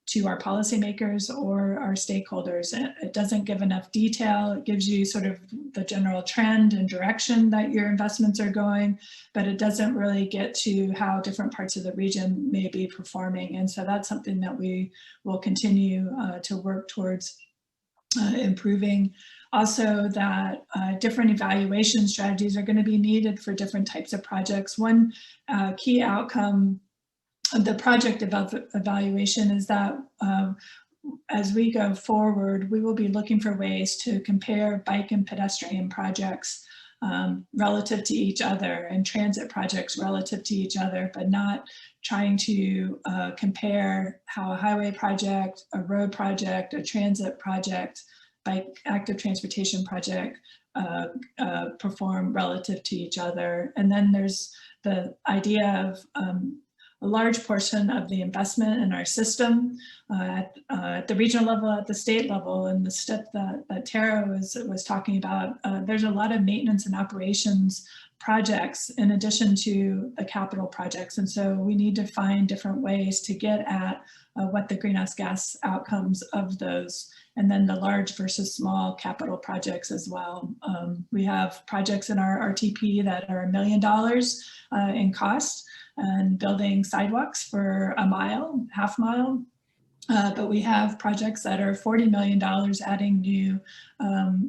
to our policymakers or our stakeholders. It doesn't give enough detail. It gives you sort of the general trend and direction that your investments are going, but it doesn't really get to how different parts of the region may be performing. And so that's something that we will continue to work towards improving. Also, that different evaluation strategies are going to be needed for different types of projects. One key outcome of the project evaluation is that as we go forward, we will be looking for ways to compare bike and pedestrian projects relative to each other, and transit projects relative to each other, but not trying to compare how a highway project, a road project, a transit project, bike active transportation project perform relative to each other. And then there's the idea of a large portion of the investment in our system at the regional level, at the state level, and the step that Tara was talking about. There's a lot of maintenance and operations projects in addition to the capital projects. And so we need to find different ways to get at what the greenhouse gas outcomes of those, and then the large versus small capital projects as well. We have projects in our RTP that are $1 million in cost, and building sidewalks for a mile, half mile. But we have projects that are $40 million, adding new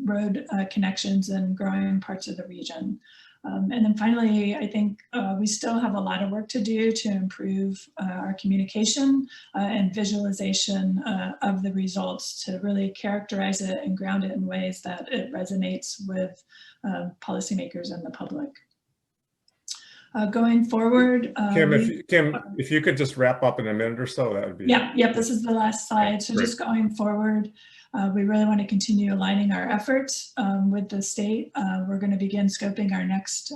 road connections and growing parts of the region. And then finally, I think we still have a lot of work to do to improve our communication and visualization of the results, to really characterize it and ground it in ways that it resonates with policymakers and the public. Going forward, Kim, if you could just wrap up in a minute or so, that would be. Yep, this is the last slide. So great. Just going forward, we really want to continue aligning our efforts with the state. We're going to begin scoping our next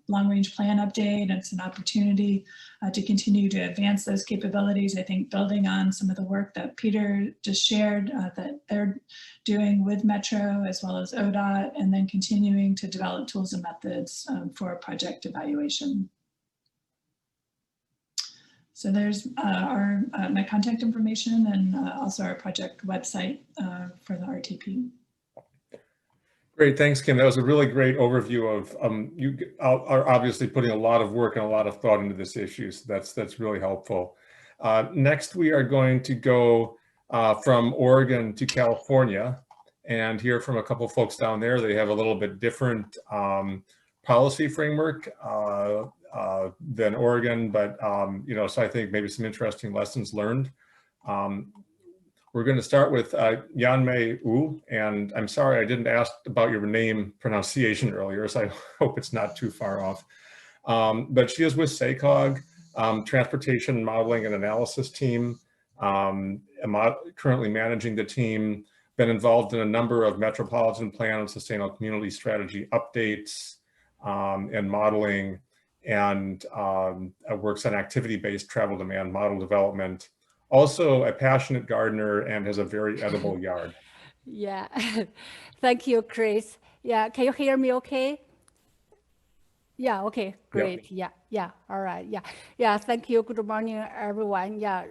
long-range plan update. It's an opportunity to continue to advance those capabilities. I think building on some of the work that Peter just shared that they're doing with Metro as well as ODOT, and then continuing to develop tools and methods for project evaluation. So there's my contact information, and also our project website for the RTP. Great, thanks, Kim. That was a really great overview of, you are obviously putting a lot of work and a lot of thought into this issue, so that's really helpful. Next, we are going to go from Oregon to California and hear from a couple of folks down there. They have a little bit different policy framework than Oregon, but you know, so I think maybe some interesting lessons learned. We're going to start with Yanmei Wu, and I'm sorry I didn't ask about your name pronunciation earlier, so I hope it's not too far off. But she is with SACOG, Transportation Modeling and Analysis Team, currently managing the team, been involved in a number of Metropolitan Plan and Sustainable Community Strategy updates and modeling, and works on activity-based travel demand model development. Also a passionate gardener and has a very edible yard. Yeah, thank you, Chris. Yeah, can you hear me okay? Yeah, okay, great. Yep. Yeah, all right. Yeah, thank you. Good morning, everyone. Yeah,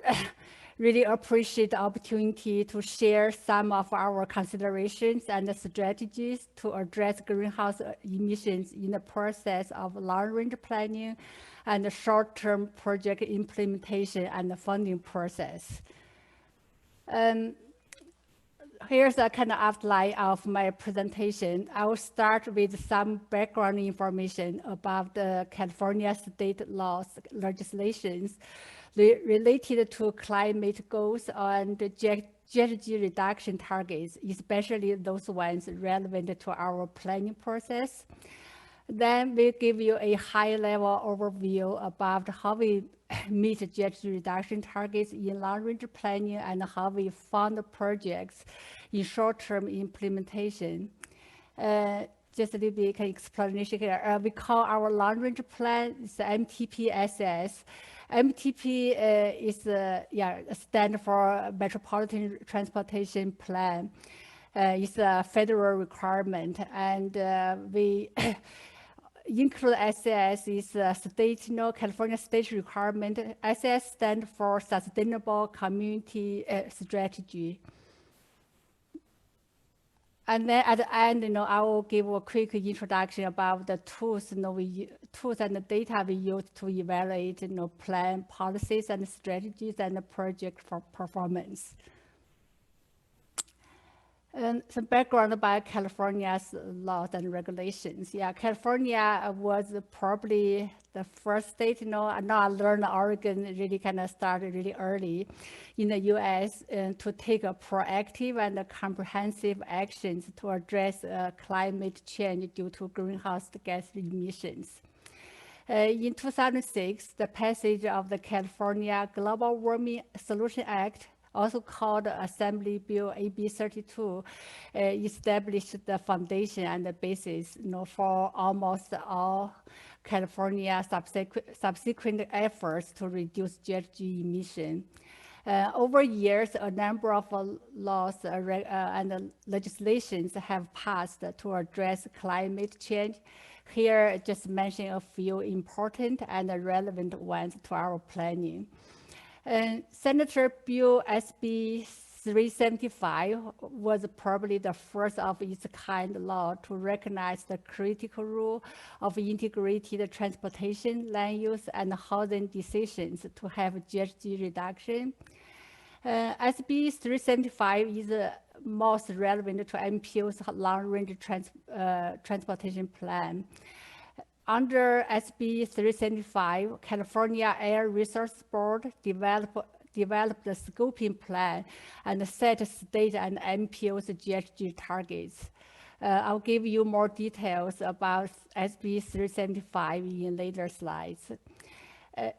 really appreciate the opportunity to share some of our considerations and strategies to address greenhouse emissions in the process of long-range planning and the short-term project implementation and the funding process. Here's a kind of outline of my presentation. I will start with some background information about the California state laws legislations related to climate goals and GHG reduction targets, especially those ones relevant to our planning process. Then we'll give you a high-level overview about how we meet GHG reduction targets in long-range planning and how we fund projects in short-term implementation. Just a little bit explanation here. We call our long-range plan is MTP-SS. MTP is stand for Metropolitan Transportation Plan. It's a federal requirement, and we include SS is a state, California state requirement. SS stands for Sustainable Community Strategy. And then at the end, I will give a quick introduction about the tools, tools and the data we use to evaluate, plan policies and strategies and the project for performance. And some background about California's laws and regulations. Yeah, California was probably the first state, now I learned Oregon really kind of started really early in the US to take a proactive and comprehensive actions to address climate change due to greenhouse gas emissions. In 2006, the passage of the California Global Warming Solution Act, also called Assembly Bill AB 32, established the foundation and the basis for almost all California subsequent efforts to reduce GHG emission. Over years, a number of laws and legislations have passed to address climate change, Here, just mention a few important and relevant ones to our planning. Senator Bill SB 375 was probably the first of its kind law to recognize the critical role of integrated transportation, land use, and housing decisions to have GHG reduction. SB 375 is most relevant to MPO's long-range transportation plan. Under SB 375, California Air Resources Board developed the scoping plan and set state and MPO's GHG targets. I'll give you more details about SB 375 in later slides.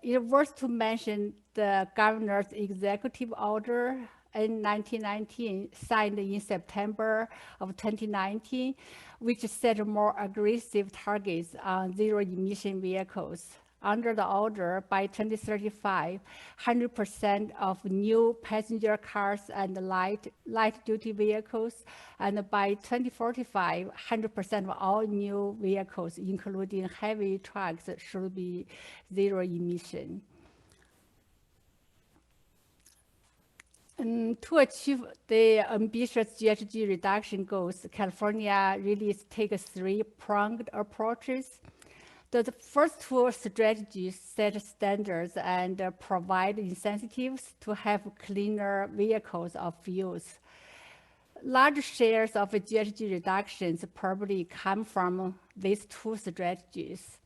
It's worth to mention the governor's executive order in 1919, signed in September of 2019, which set more aggressive targets on zero-emission vehicles. Under the order, by 2035, 100% of new passenger cars and light-duty vehicles, and by 2045, 100% of all new vehicles, including heavy trucks, should be zero-emission. To achieve the ambitious GHG reduction goals, California really takes three-pronged approaches. The first two strategies set standards and provide incentives to have cleaner vehicles or fuels. Large shares of GHG reductions probably come from these two strategies.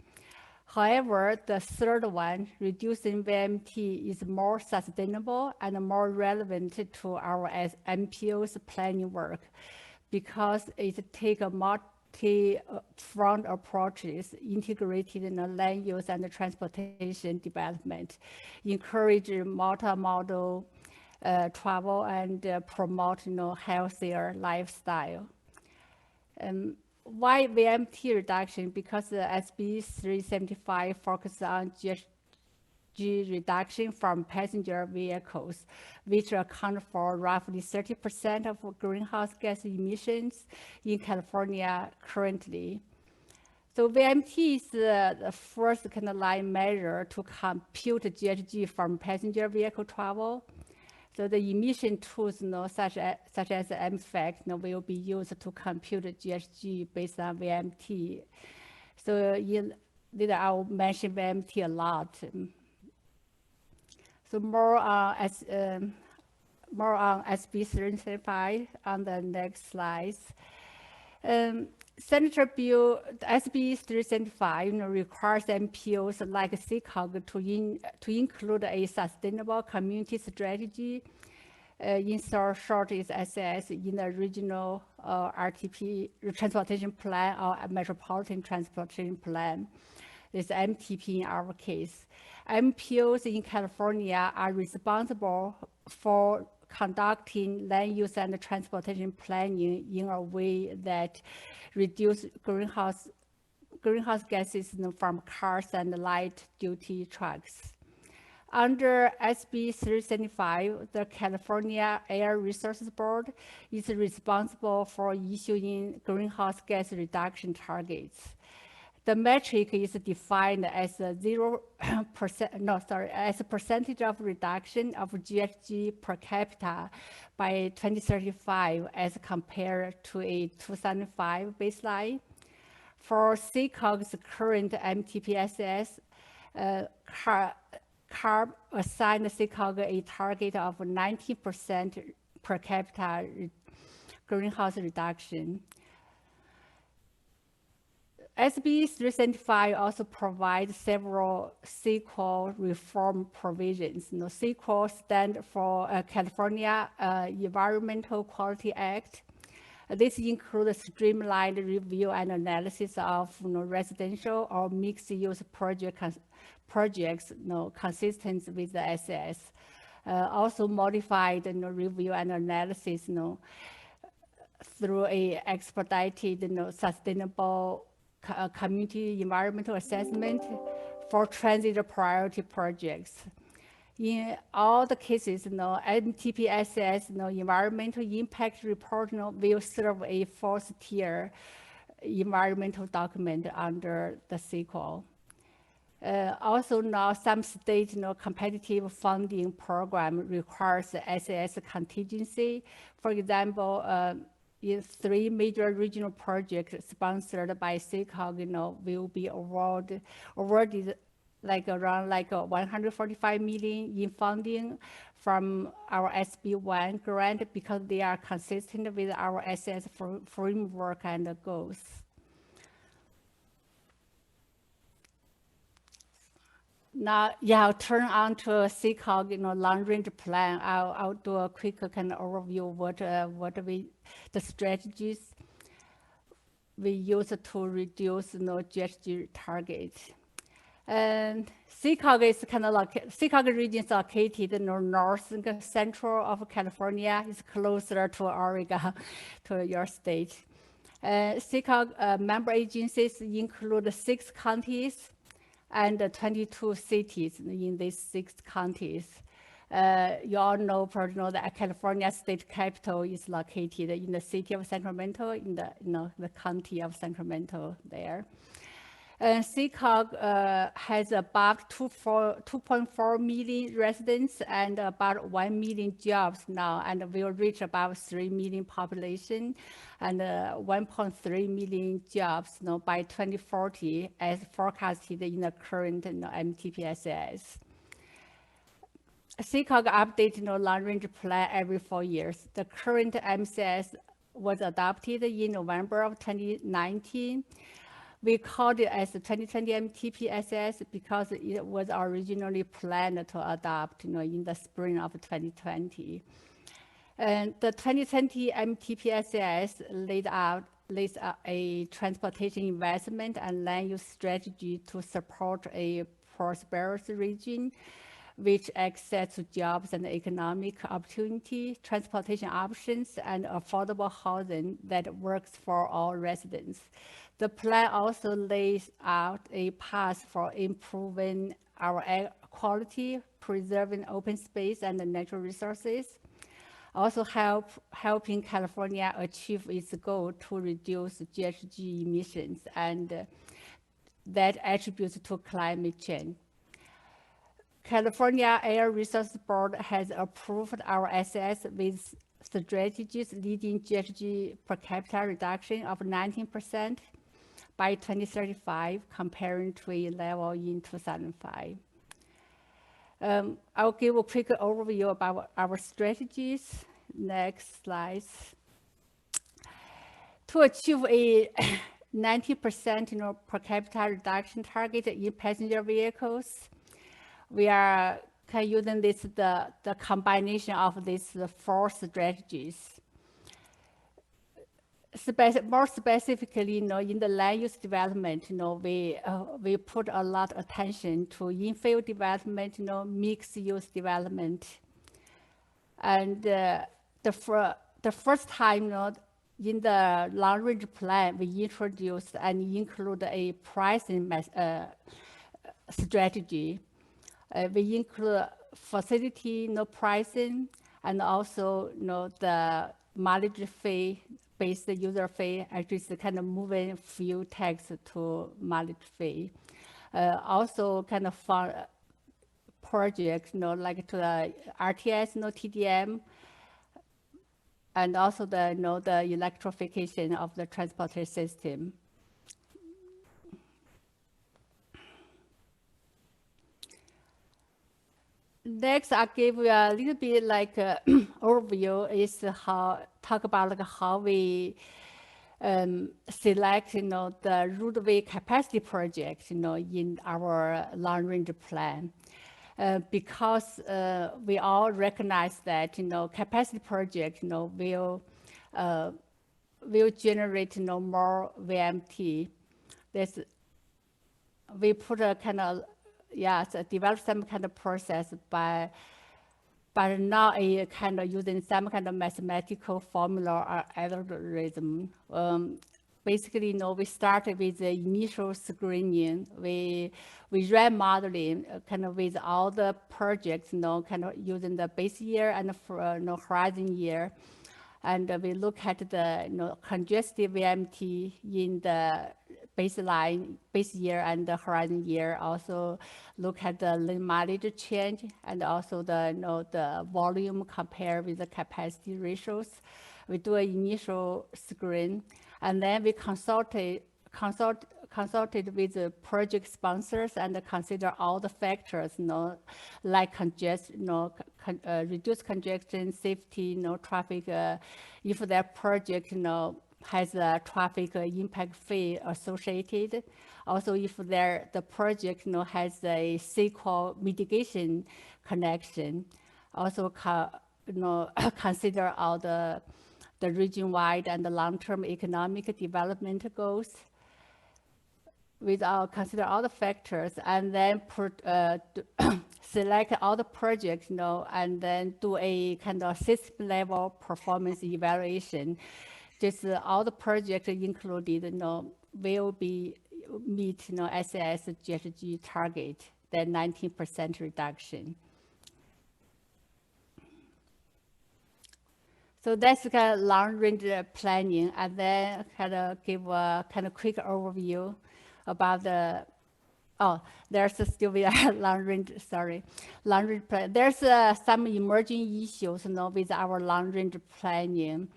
However, the third one, reducing VMT, is more sustainable and more relevant to our MPO's planning work because it takes a multi-front approaches, integrated in the land use and the transportation development, encourage multimodal travel, and promote healthier lifestyle. Why VMT reduction? Because the SB 375 focuses on GHG reduction from passenger vehicles, which account for roughly 30% of greenhouse gas emissions in California currently. So VMT is the first kind of line measure to compute GHG from passenger vehicle travel. So the emission tools, such as MFAC, will be used to compute GHG based on VMT. So later I'll mention VMT a lot. So more on SB 375 on the next slides. Senator Bill SB 375 requires MPOs like CCOG to include a sustainable community strategy, in short is SAS, in the regional RTP transportation plan or metropolitan transportation plan. It's MTP in our case. MPOs in California are responsible for conducting land use and transportation planning in a way that reduce greenhouse gases from cars and light-duty trucks. Under SB 375, the California Air Resources Board is responsible for issuing greenhouse gas reduction targets. The metric is defined as a as a percentage of reduction of GHG per capita by 2035 as compared to a 2005 baseline. For CCOG's current MTPSS, CARB assigned CCOG a target of 90% per capita greenhouse reduction. SB 375 also provides several CEQA reform provisions. CEQA stands for California Environmental Quality Act. This includes streamlined review and analysis of residential or mixed-use projects consistent with the SS. Also modified review and analysis through a expedited sustainable community environmental assessment for transit priority projects. In all the cases, MTPSS environmental impact report will serve a fourth tier environmental document under the CEQA. Also now some state competitive funding program requires SAS contingency. For example, in 3 major regional projects sponsored by CEQA, will be awarded around 145 million in funding from our SB1 grant because they are consistent with our SAS framework and goals. Now, I'll turn on to CEQA, long-range plan. I'll do a quick kind of overview of the strategies we use to reduce GHG targets. And CEQA is CEQA region is located north and central of California. It's closer to Oregon, to your state. CEQA member agencies include 6 counties and 22 cities in these 6 counties. You all know, probably know that California state capital is located in the city of Sacramento, in the county of Sacramento there. CEQA has about 2.4 million residents and about 1 million jobs now, and will reach about 3 million population and 1.3 million jobs by 2040 as forecasted in the current MTPSS. CEQA updates long-range plan every 4 years. The current MCS was adopted in November of 2019. We called it as the 2020 MTPSS because it was originally planned to adopt in the spring of 2020. And the 2020 MTPSS lays out a transportation investment and land use strategy to support a prosperous region which access to jobs and economic opportunity, transportation options, and affordable housing that works for all residents. The plan also lays out a path for improving our air quality, preserving open space and natural resources, also helping California achieve its goal to reduce GHG emissions and that attributes to climate change. California Air Resources Board has approved our SAS with strategies leading GHG per capita reduction of 19% by 2035, comparing to a level in 2005. I'll give a quick overview about our strategies. Next slide. To achieve a 90% per capita reduction target in passenger vehicles, we are using the combination of these 4 strategies. More specifically, in the land use development, we put a lot of attention to infill development, mixed use development. And the first time, in the long-range plan, we introduced and include a pricing strategy. We include facility pricing and also the mileage fee based user fee, actually it's kind of moving fuel tax to mileage fee. Also kind of fund projects, like to the RTS, TDM, and also the electrification of the transportation system. Next, I'll give you a little bit overview is talk about how we select the roadway capacity projects in our long-range plan. Because we all recognize that capacity projects will generate more VMT. We put a kind of develop some kind of process but not a kind of using some kind of mathematical formula or algorithm. Basically, we started with the initial screening. We ran modeling kind of with all the projects, kind of using the base year and horizon year. And we look at the congestive VMT in the baseline, base year and the horizon year. Also look at the lane mileage change and also the volume compared with the capacity ratios. We do an initial screen, and then we consulted with the project sponsors and consider all the factors, like reduce congestion, safety, traffic. If that project, has a traffic impact fee associated. Also, if the project, has a SQL mitigation connection. Also, consider all the region-wide and the long-term economic development goals. Consider all the factors, and then select all the projects, and then do a kind of system-level performance evaluation. Just all the projects included, will meet, SAS GHG target, that 19% reduction. So that's kind of long-range planning, and then kind of give a kind of quick overview about there's still a long-range plan. There's some emerging issues, with our long-range planning.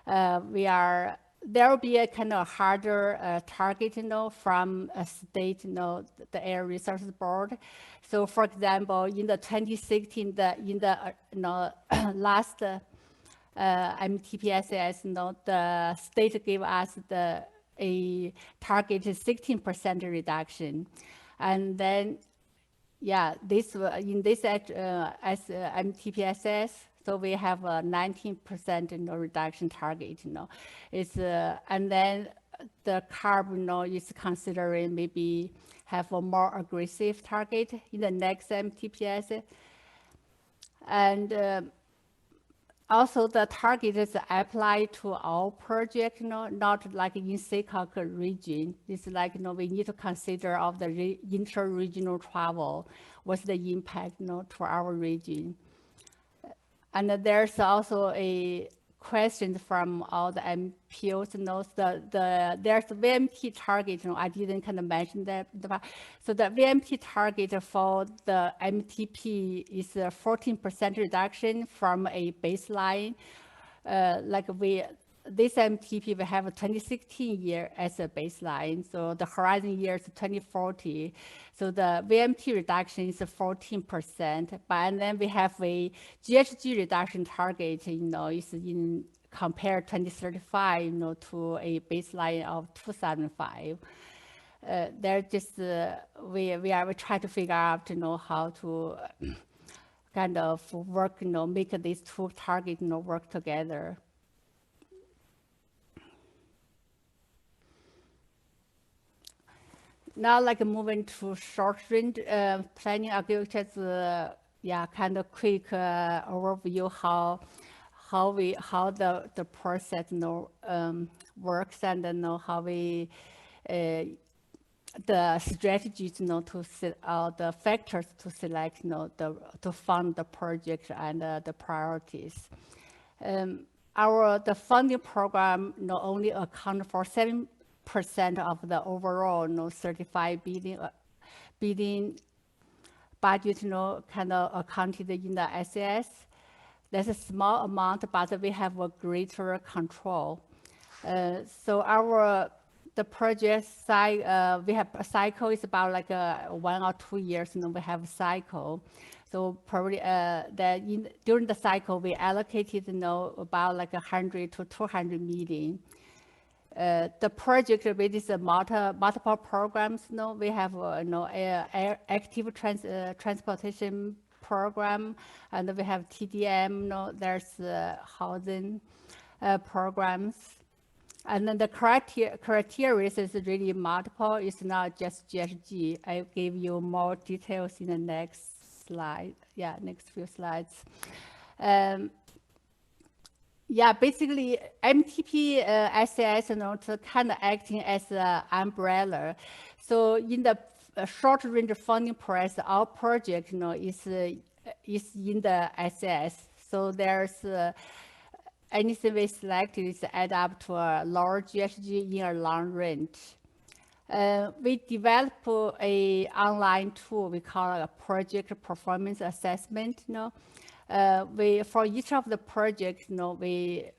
There will be a kind of harder target, from a state, the Air Resources Board. So, for example, in the 2016, in the last MTPSS, the state gave us a target 16% reduction, and then in this as MTPSS. So we have a 19% reduction target. It's and then the CARB is considering maybe have a more aggressive target in the next MTPS, and also the target is applied to all projects, not like in SECOC region. It's like, we need to consider of the inter-regional travel. What's the impact, to our region? And there's also a question from all the MPOs, there's a VMT target, I didn't kind of mention that. So the VMT target for the MTP is a 14% reduction from a baseline. This MTP, we have a 2016 year as a baseline. So the horizon year is 2040. So the VMT reduction is 14%. And then we have a GHG reduction target, is in compare 2035, to a baseline of 2005. They're just, we try to figure out, how to kind of work, make these two targets, work together. Now, moving to short-range planning, I'll give just kind of quick overview how the process works, and then how we the strategies to set out the factors to select to fund the project and the priorities. The funding program not only account for 7% of the overall 35 billion budget kind of accounted in the SAS. That's a small amount, but we have a greater control. So the project side, we have a cycle is about 1 or 2 years, we have a cycle. So probably during the cycle, we allocated about 100 to 200 million. The project with this multiple programs, we have active transportation program, and we have TDM, there's housing programs. And then the criteria is really multiple. It's not just GHG. I gave you more details in the next slide. Yeah, next few slides. Basically, MTP SAS, kind of acting as an umbrella. So in the short-range funding process, our project, is in the SAS. So there's anything we selected is add up to a lower GHG in a long range. We developed a online tool we call a project performance assessment. For each of the projects, we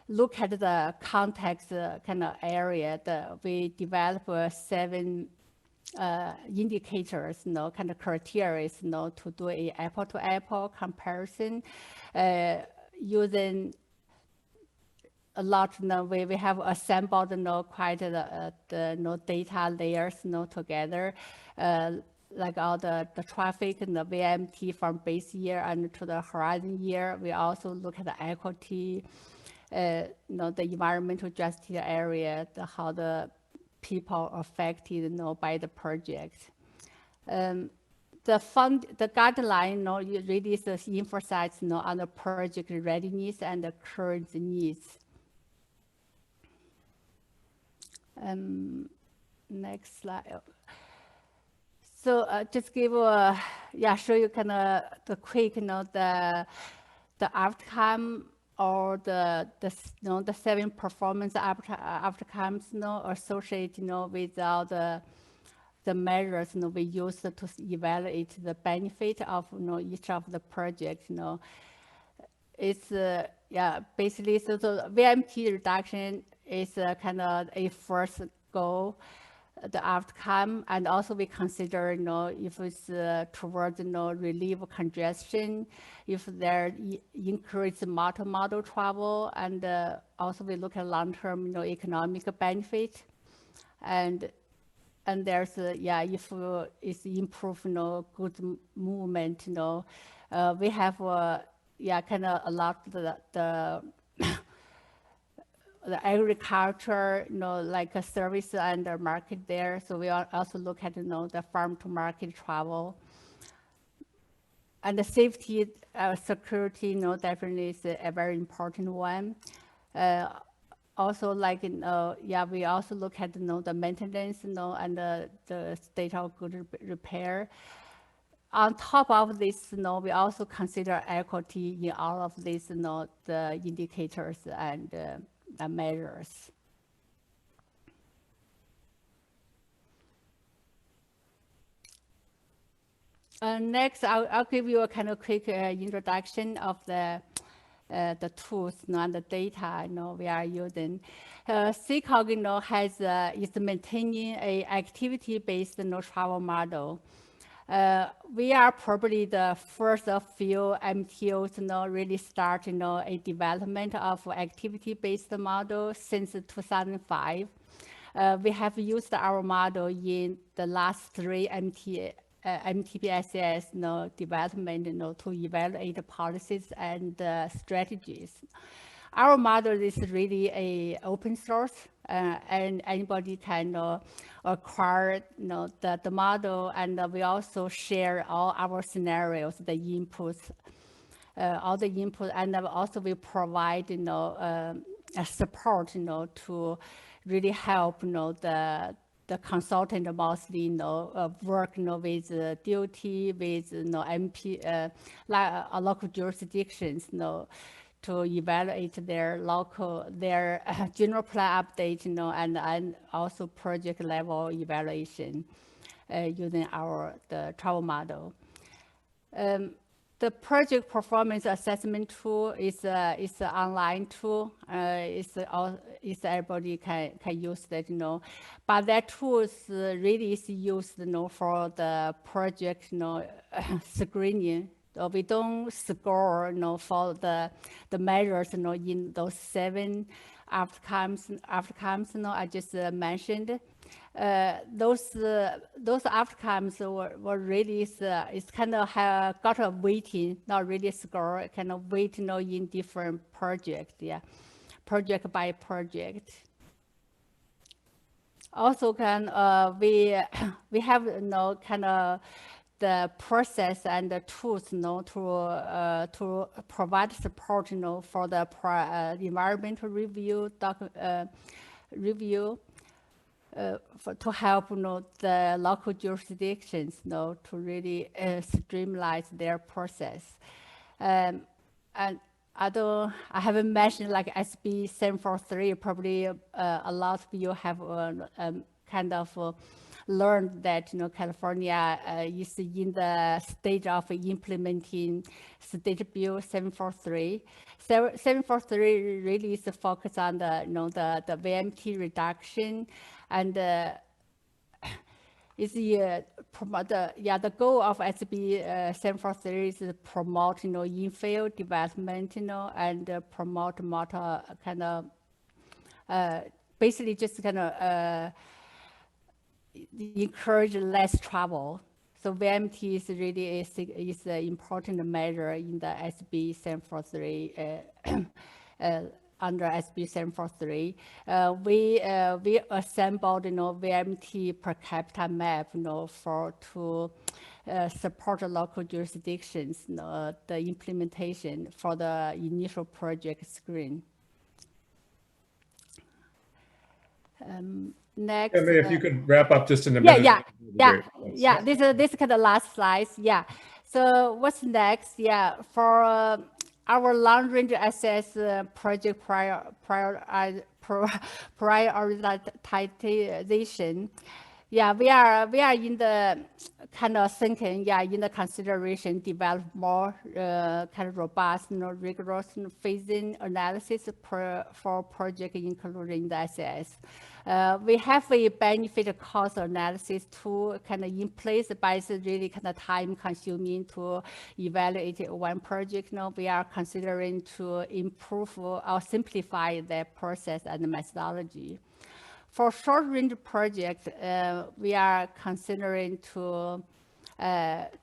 look at the context kind of area. We develop 7 indicators, kind of criteria, to do a apple-to-apple comparison using a lot. We have assembled quite the data layers together, like all the traffic and the VMT from base year and to the horizon year. We also look at the equity, the environmental justice area, how the people affected by the project. The guideline really emphasizes on the project readiness and the current needs. Next slide. So just give show you kind of the quick the outcome or the 7 performance outcomes associated with all the measures we use to evaluate the benefit of each of the projects. It's basically so the VMT reduction is kind of a first goal, the outcome, and also we consider if it's towards relieve congestion, if there increase multi-modal travel, and also we look at long-term economic benefit, and there's if it's improve good movement. We have kind of a lot the agriculture, like a service and a market there. So we also look at, the farm to market travel. And the safety, security, definitely is a very important one. Also, like, we also look at, the maintenance, and the state of good repair. On top of this, we also consider equity in all of these, the indicators and measures. Next, I'll give you a kind of quick introduction of the tools and the data we are using. CCOG is maintaining a activity-based travel model. We are probably the first of few MTOs really start a development of activity-based model since 2005. We have used our model in the last 3 MTPSS development to evaluate policies and strategies. Our model is really a open source, and anybody can acquire the model, and we also share all our scenarios, the inputs, all the input, and also we provide a support to really help the consultant mostly work with DOT, with MP, local jurisdictions to evaluate their general plan update, and also project level evaluation using the travel model. The project performance assessment tool is an online tool. Everybody can use that, but that tool really is used for the project screening. We don't score for the measures in those 7 outcomes I just mentioned. Those outcomes were really it's kind of got a weighting, not really score, kind of weight in different projects, project by project. Also, we have kind of the process and the tools to provide support for the environmental review to help the local jurisdictions to really streamline their process. And I haven't mentioned like SB 743. Probably a lot of you have kind of learned that California is in the stage of implementing State Bill 743. 743 really is focused on the the VMT reduction, and is the goal of SB 743 is to promote in-field development and promote more kind of basically just kind of encourage less travel. So VMT is really is an important measure in the SB 743 under SB 743. We assembled VMT per capita map to support the local jurisdictions the implementation for the initial project screen. Next, if you could wrap up just in a minute. Yeah. This is kind of last slides. Yeah. So what's next? Yeah, for our long-range access project prioritization. Yeah, we are in the kind of thinking. Yeah, in the consideration, develop more kind of robust, rigorous phasing analysis for project including the access. We have a benefit cost analysis tool kind of in place, but it's really kind of time consuming to evaluate one project. Now we are considering to improve or simplify the process and the methodology. For short range projects, we are considering to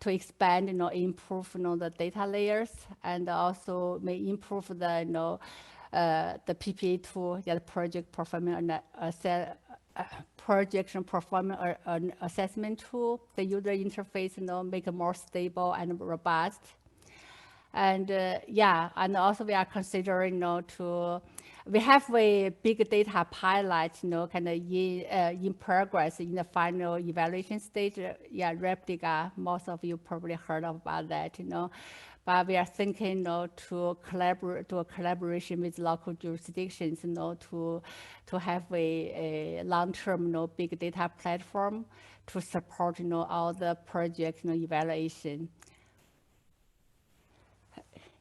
expand, improve, the data layers, and also may improve the PPA tool, the project performance projection performance assessment tool, the user interface, make it more stable and robust. And and also we are considering we have a big data pilot, kind of in progress in the final evaluation stage. Yeah, Replica, most of you probably heard about that, But we are thinking, to do a collaboration with local jurisdictions, to have a long-term, big data platform to support, all the project, evaluation.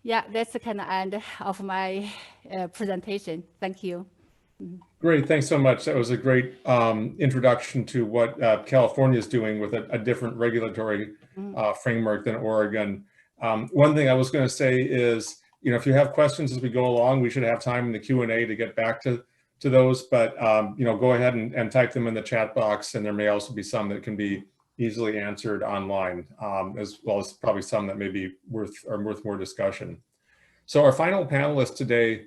Yeah, that's the kind of end of my presentation. Thank you. Great, thanks so much. That was a great introduction to what California is doing with a different regulatory framework than Oregon. One thing I was going to say is, if you have questions as we go along, we should have time in the Q&A to get back to those, but go ahead and type them in the chat box, and there may also be some that can be easily answered online, as well as probably some that may be worth more discussion. So our final panelist today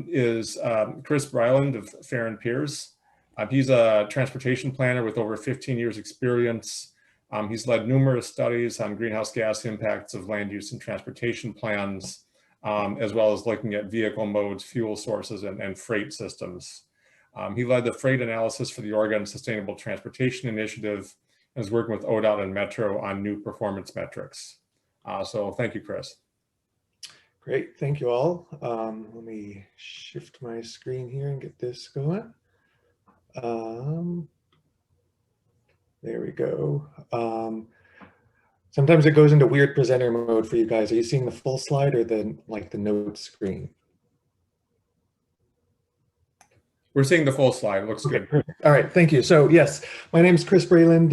is Chris Bryland of Farren Peers. He's a transportation planner with over 15 years experience. He's led numerous studies on greenhouse gas impacts of land use and transportation plans, as well as looking at vehicle modes, fuel sources, and freight systems. He led the freight analysis for the Oregon Sustainable Transportation Initiative and is working with ODOT and Metro on new performance metrics. So thank you, Chris. Great, thank you all. Let me shift my screen here and get this going. There we go. Sometimes it goes into weird presenter mode for you guys. Are you seeing the full slide or the notes screen? We're seeing the full slide. It looks good. Perfect. All right, thank you. So yes, my name is Chris Bryland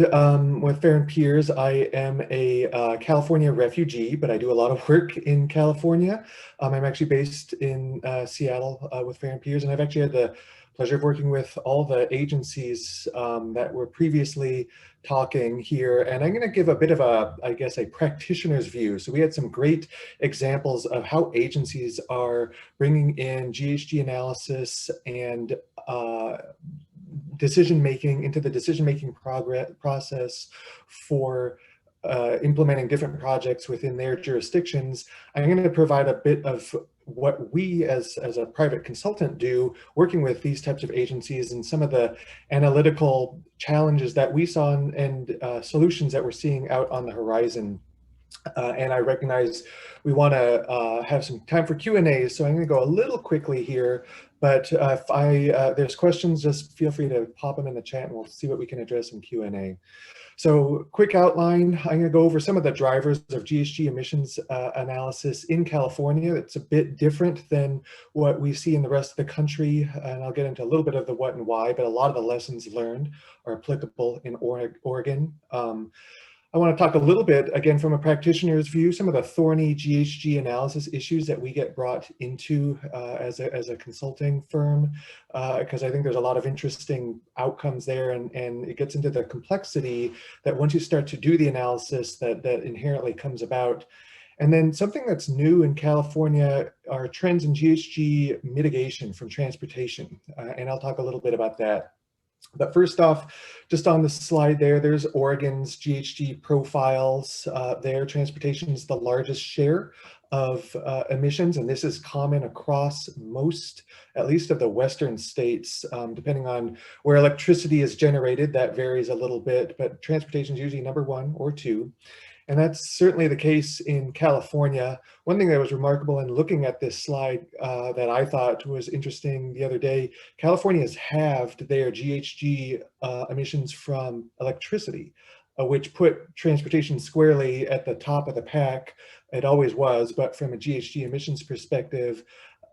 with Farren Peers. I am a California refugee, but I do a lot of work in California. I'm actually based in Seattle with Farren Peers, and I've actually had the pleasure of working with all the agencies that were previously talking here. And I'm going to give a bit of I guess, a practitioner's view. So we had some great examples of how agencies are bringing in GHG analysis and decision-making into the decision-making process for implementing different projects within their jurisdictions. I'm going to provide a bit of what we as a private consultant do working with these types of agencies and some of the analytical challenges that we saw and solutions that we're seeing out on the horizon. And I recognize we want to have some time for Q&A, so I'm going to go a little quickly here. But if there's questions, just feel free to pop them in the chat, and we'll see what we can address in Q&A. So quick outline, I'm going to go over some of the drivers of GHG emissions analysis in California. It's a bit different than what we see in the rest of the country, and I'll get into a little bit of the what and why, but a lot of the lessons learned are applicable in Oregon. I want to talk a little bit, again, from a practitioner's view, some of the thorny GHG analysis issues that we get brought into as a consulting firm, because I think there's a lot of interesting outcomes there, and it gets into the complexity that once you start to do the analysis that inherently comes about. And then something that's new in California are trends in GHG mitigation from transportation, and I'll talk a little bit about that. But first off, just on the slide there's Oregon's GHG profiles. There, transportation is the largest share of emissions, and this is common across most, at least of the Western states, depending on where electricity is generated. That varies a little bit, but transportation is usually number 1 or 2. And that's certainly the case in California. One thing that was remarkable in looking at this slide that I thought was interesting the other day, California has halved their GHG emissions from electricity, which put transportation squarely at the top of the pack. It always was, but from a GHG emissions perspective,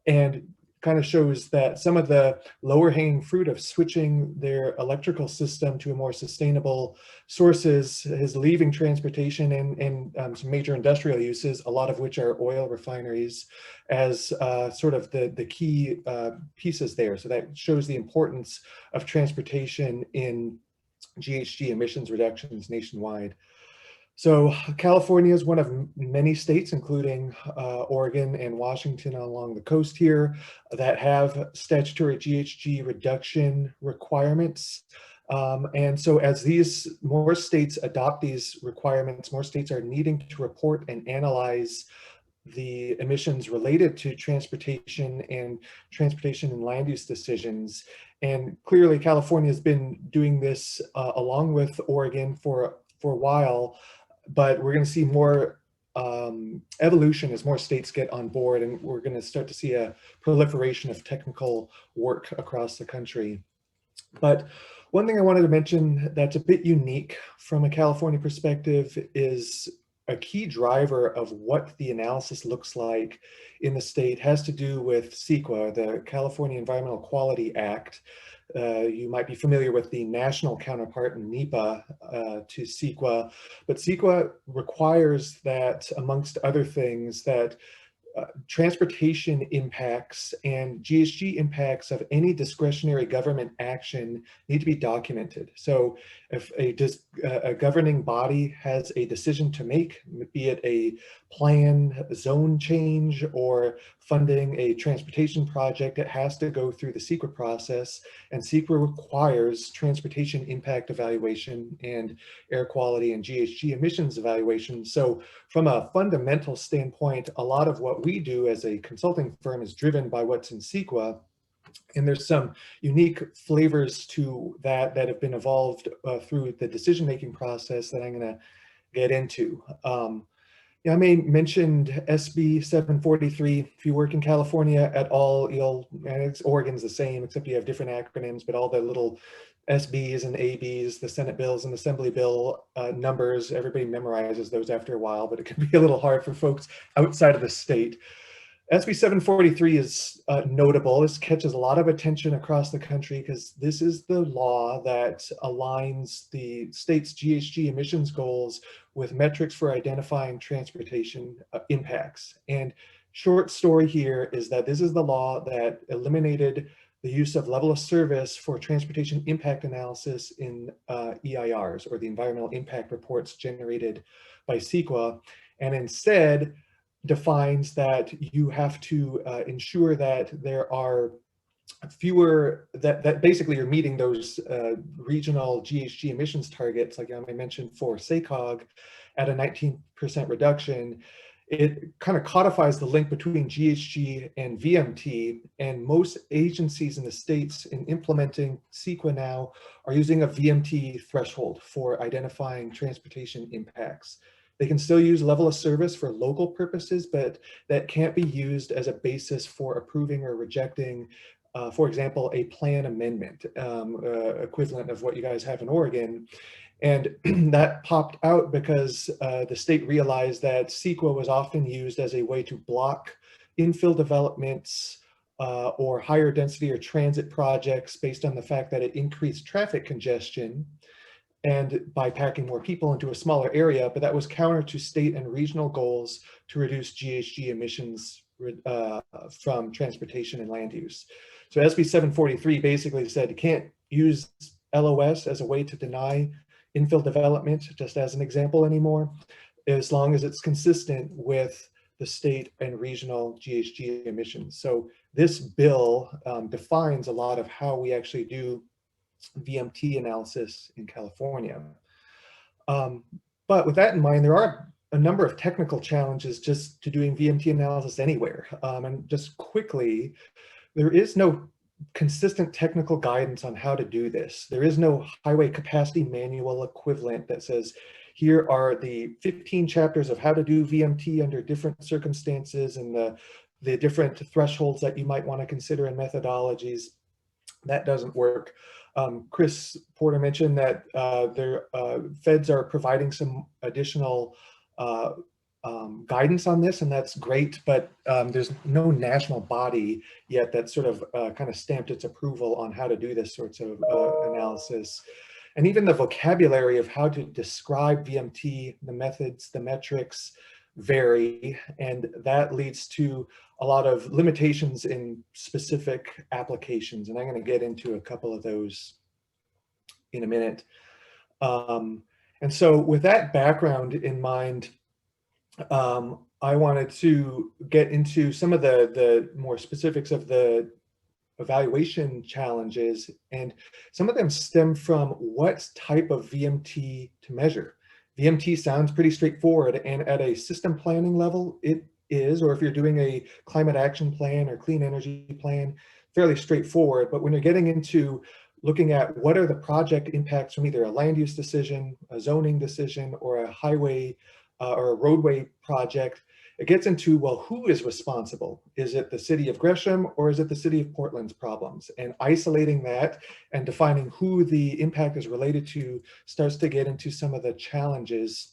and kind of shows that some of the lower hanging fruit of switching their electrical system to a more sustainable sources is leaving transportation and some major industrial uses, a lot of which are oil refineries, as sort of the key pieces there. So that shows the importance of transportation in GHG emissions reductions nationwide. So California is one of many states, including Oregon and Washington along the coast here, that have statutory GHG reduction requirements. And so as more states adopt these requirements, more states are needing to report and analyze the emissions related to transportation and land use decisions. And clearly California has been doing this along with Oregon for a while. But we're going to see more evolution as more states get on board, and we're going to start to see a proliferation of technical work across the country. But one thing I wanted to mention that's a bit unique from a California perspective is a key driver of what the analysis looks like in the state has to do with CEQA, the California Environmental Quality Act. You might be familiar with the national counterpart, NEPA, to CEQA, but CEQA requires that, amongst other things, that transportation impacts and GHG impacts of any discretionary government action need to be documented. So if a governing body has a decision to make, be it a plan, zone change, or funding a transportation project, it has to go through the CEQA process, and CEQA requires transportation impact evaluation and air quality and GHG emissions evaluation. So from a fundamental standpoint, a lot of what we do as a consulting firm is driven by what's in CEQA. And there's some unique flavors to that have been evolved through the decision-making process that I'm going to get into. I may mention SB 743. If you work in California at all, and Oregon's the same, except you have different acronyms, but all the little SBs and ABs, the Senate bills and Assembly bill numbers, everybody memorizes those after a while, but it can be a little hard for folks outside of the state. SB 743 is notable. This catches a lot of attention across the country because this is the law that aligns the state's GHG emissions goals with metrics for identifying transportation impacts. And short story here is that this is the law that eliminated the use of level of service for transportation impact analysis in EIRs, or the environmental impact reports generated by CEQA, and instead defines that you have to ensure that there are fewer, that basically you're meeting those regional GHG emissions targets, like I mentioned for SACOG, at a 19% reduction. It kind of codifies the link between GHG and VMT, and most agencies in the states in implementing CEQA now are using a VMT threshold for identifying transportation impacts. They can still use level of service for local purposes, but that can't be used as a basis for approving or rejecting, for example, a plan amendment, equivalent of what you guys have in Oregon. And that popped out because the state realized that CEQA was often used as a way to block infill developments or higher density or transit projects based on the fact that it increased traffic congestion and by packing more people into a smaller area, but that was counter to state and regional goals to reduce GHG emissions from transportation and land use. So SB 743 basically said you can't use LOS as a way to deny infill development, just as an example anymore, as long as it's consistent with the state and regional GHG emissions. So this bill defines a lot of how we actually do VMT analysis in California. But with that in mind, there are a number of technical challenges just to doing VMT analysis anywhere. And just quickly, there is no consistent technical guidance on how to do this. There is no highway capacity manual equivalent that says, here are the 15 chapters of how to do VMT under different circumstances and the different thresholds that you might want to consider in methodologies. That doesn't work. Chris Porter mentioned that feds are providing some additional guidance on this, and that's great, but there's no national body yet that sort of kind of stamped its approval on how to do this sorts of analysis. And even the vocabulary of how to describe VMT, the methods, the metrics vary, and that leads to a lot of limitations in specific applications. And I'm going to get into a couple of those in a minute. And so with that background in mind, I wanted to get into some of the more specifics of the evaluation challenges, and some of them stem from what type of VMT to measure. VMT sounds pretty straightforward, and at a system planning level, it is, or if you're doing a climate action plan or clean energy plan, fairly straightforward. But when you're getting into looking at what are the project impacts from either a land use decision, a zoning decision, or a highway or a roadway project, it gets into, well, who is responsible? Is it the city of Gresham or is it the city of Portland's problems? And isolating that and defining who the impact is related to starts to get into some of the challenges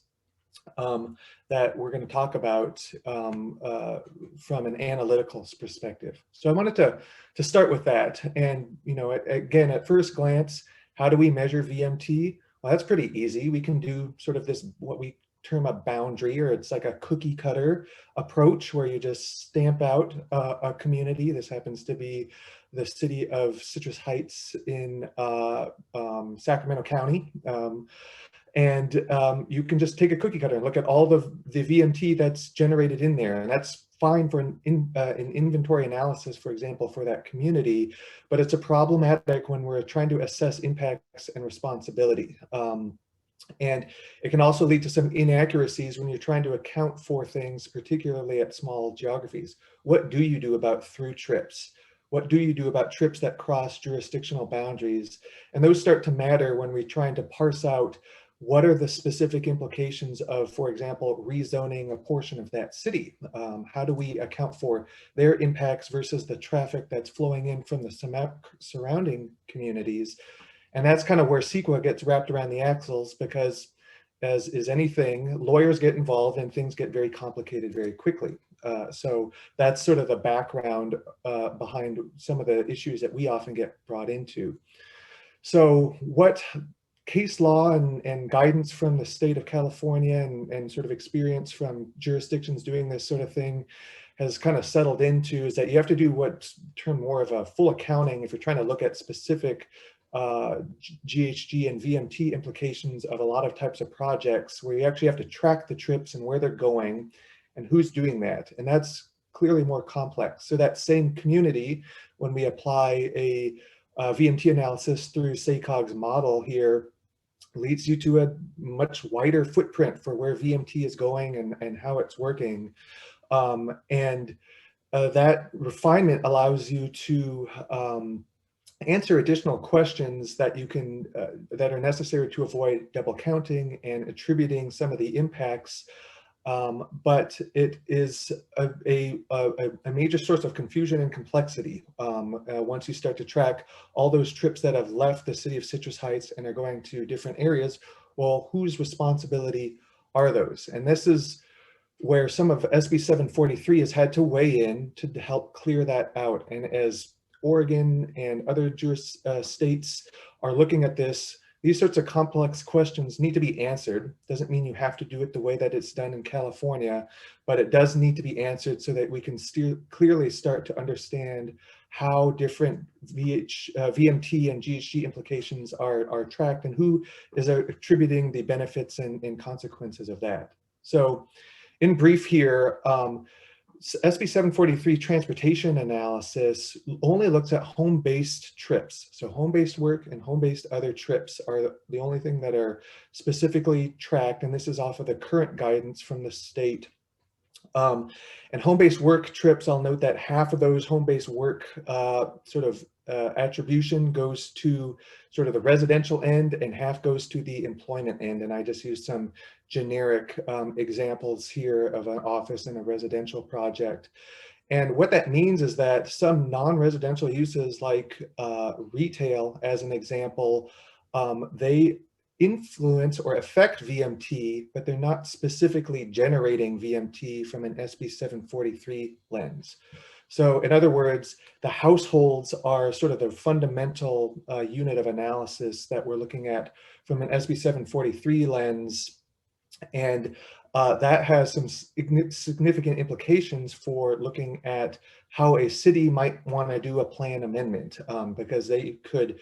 that we're going to talk about from an analytical perspective. So I wanted to start with that. And, you know, again, at first glance, how do we measure VMT? Well, that's pretty easy. We can do sort of this, what we term a boundary, or it's like a cookie cutter approach where you just stamp out a community. This happens to be the city of Citrus Heights in Sacramento County. And you can just take a cookie cutter and look at all the VMT that's generated in there. And that's fine for an inventory analysis, for example, for that community, but it's a problematic when we're trying to assess impacts and responsibility. And it can also lead to some inaccuracies when you're trying to account for things, particularly at small geographies. What do you do about through trips? What do you do about trips that cross jurisdictional boundaries? And those start to matter when we're trying to parse out what are the specific implications of, for example, rezoning a portion of that city? How do we account for their impacts versus the traffic that's flowing in from the surrounding communities? And that's kind of where CEQA gets wrapped around the axles, because as is anything, lawyers get involved and things get very complicated very quickly. So that's sort of the background behind some of the issues that we often get brought into. So what case law and guidance from the state of California and sort of experience from jurisdictions doing this sort of thing has kind of settled into is that you have to do what's termed more of a full accounting if you're trying to look at specific GHG and VMT implications of a lot of types of projects, where you actually have to track the trips and where they're going and who's doing that. And that's clearly more complex. So that same community, when we apply a VMT analysis through SACOG's model here, leads you to a much wider footprint for where VMT is going and how it's working. That refinement allows you to answer additional questions that you can that are necessary to avoid double counting and attributing some of the impacts. But it is a major source of confusion and complexity once you start to track all those trips that have left the city of Citrus Heights and are going to different areas. Well, whose responsibility are those? And this is where some of SB 743 has had to weigh in to help clear that out. And as Oregon and other states are looking at this, these sorts of complex questions need to be answered. Doesn't mean you have to do it the way that it's done in California, but it does need to be answered so that we can clearly start to understand how different VMT and GHG implications are tracked and who is attributing the benefits and consequences of that. So in brief here, SB 743 transportation analysis only looks at home-based trips. So home-based work and home-based other trips are the only thing that are specifically tracked, and this is off of the current guidance from the state. And home-based work trips, I'll note that half of those home-based work attribution goes to sort of the residential end and half goes to the employment end. And I just used some generic examples here of an office and a residential project. And what that means is that some non-residential uses like retail, as an example, they influence or affect VMT, but they're not specifically generating VMT from an SB 743 lens. So in other words, the households are sort of the fundamental unit of analysis that we're looking at from an SB 743 lens. And that has some significant implications for looking at how a city might want to do a plan amendment, because they could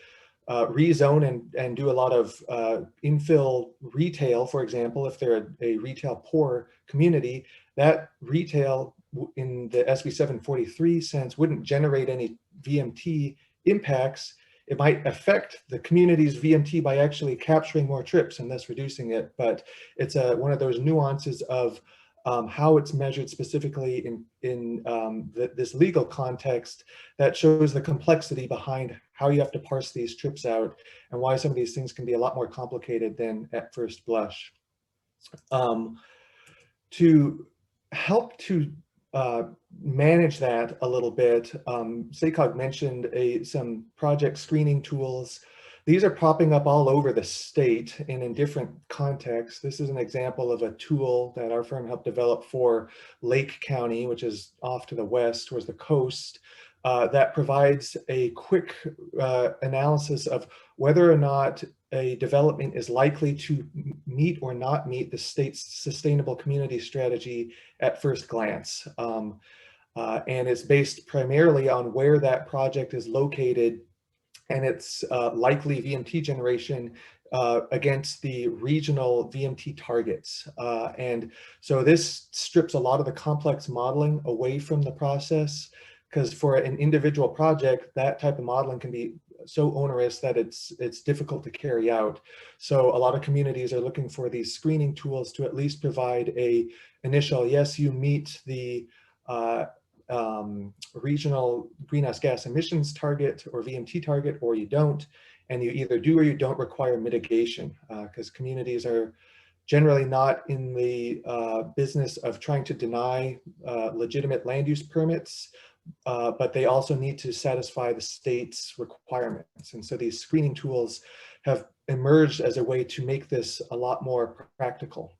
rezone and do a lot of infill retail, for example. If they're a retail poor community, that retail in the SB 743 sense wouldn't generate any VMT impacts. It might affect the community's VMT by actually capturing more trips and thus reducing it. But it's one of those nuances of how it's measured specifically in this legal context that shows the complexity behind how you have to parse these trips out and why some of these things can be a lot more complicated than at first blush. To help to manage that a little bit, SACOG mentioned some project screening tools. These are popping up all over the state and in different contexts. This is an example of a tool that our firm helped develop for Lake County, which is off to the west towards the coast, that provides a quick analysis of whether or not a development is likely to meet or not meet the state's sustainable community strategy at first glance. And it's based primarily on where that project is located and its likely VMT generation against the regional VMT targets. And so this strips a lot of the complex modeling away from the process, because for an individual project, that type of modeling can be so onerous that it's difficult to carry out. So a lot of communities are looking for these screening tools to at least provide a initial, yes, you meet the regional greenhouse gas emissions target or VMT target, or you don't, and you either do or you don't require mitigation, because communities are generally not in the business of trying to deny legitimate land use permits, but they also need to satisfy the state's requirements. And so these screening tools have emerged as a way to make this a lot more practical.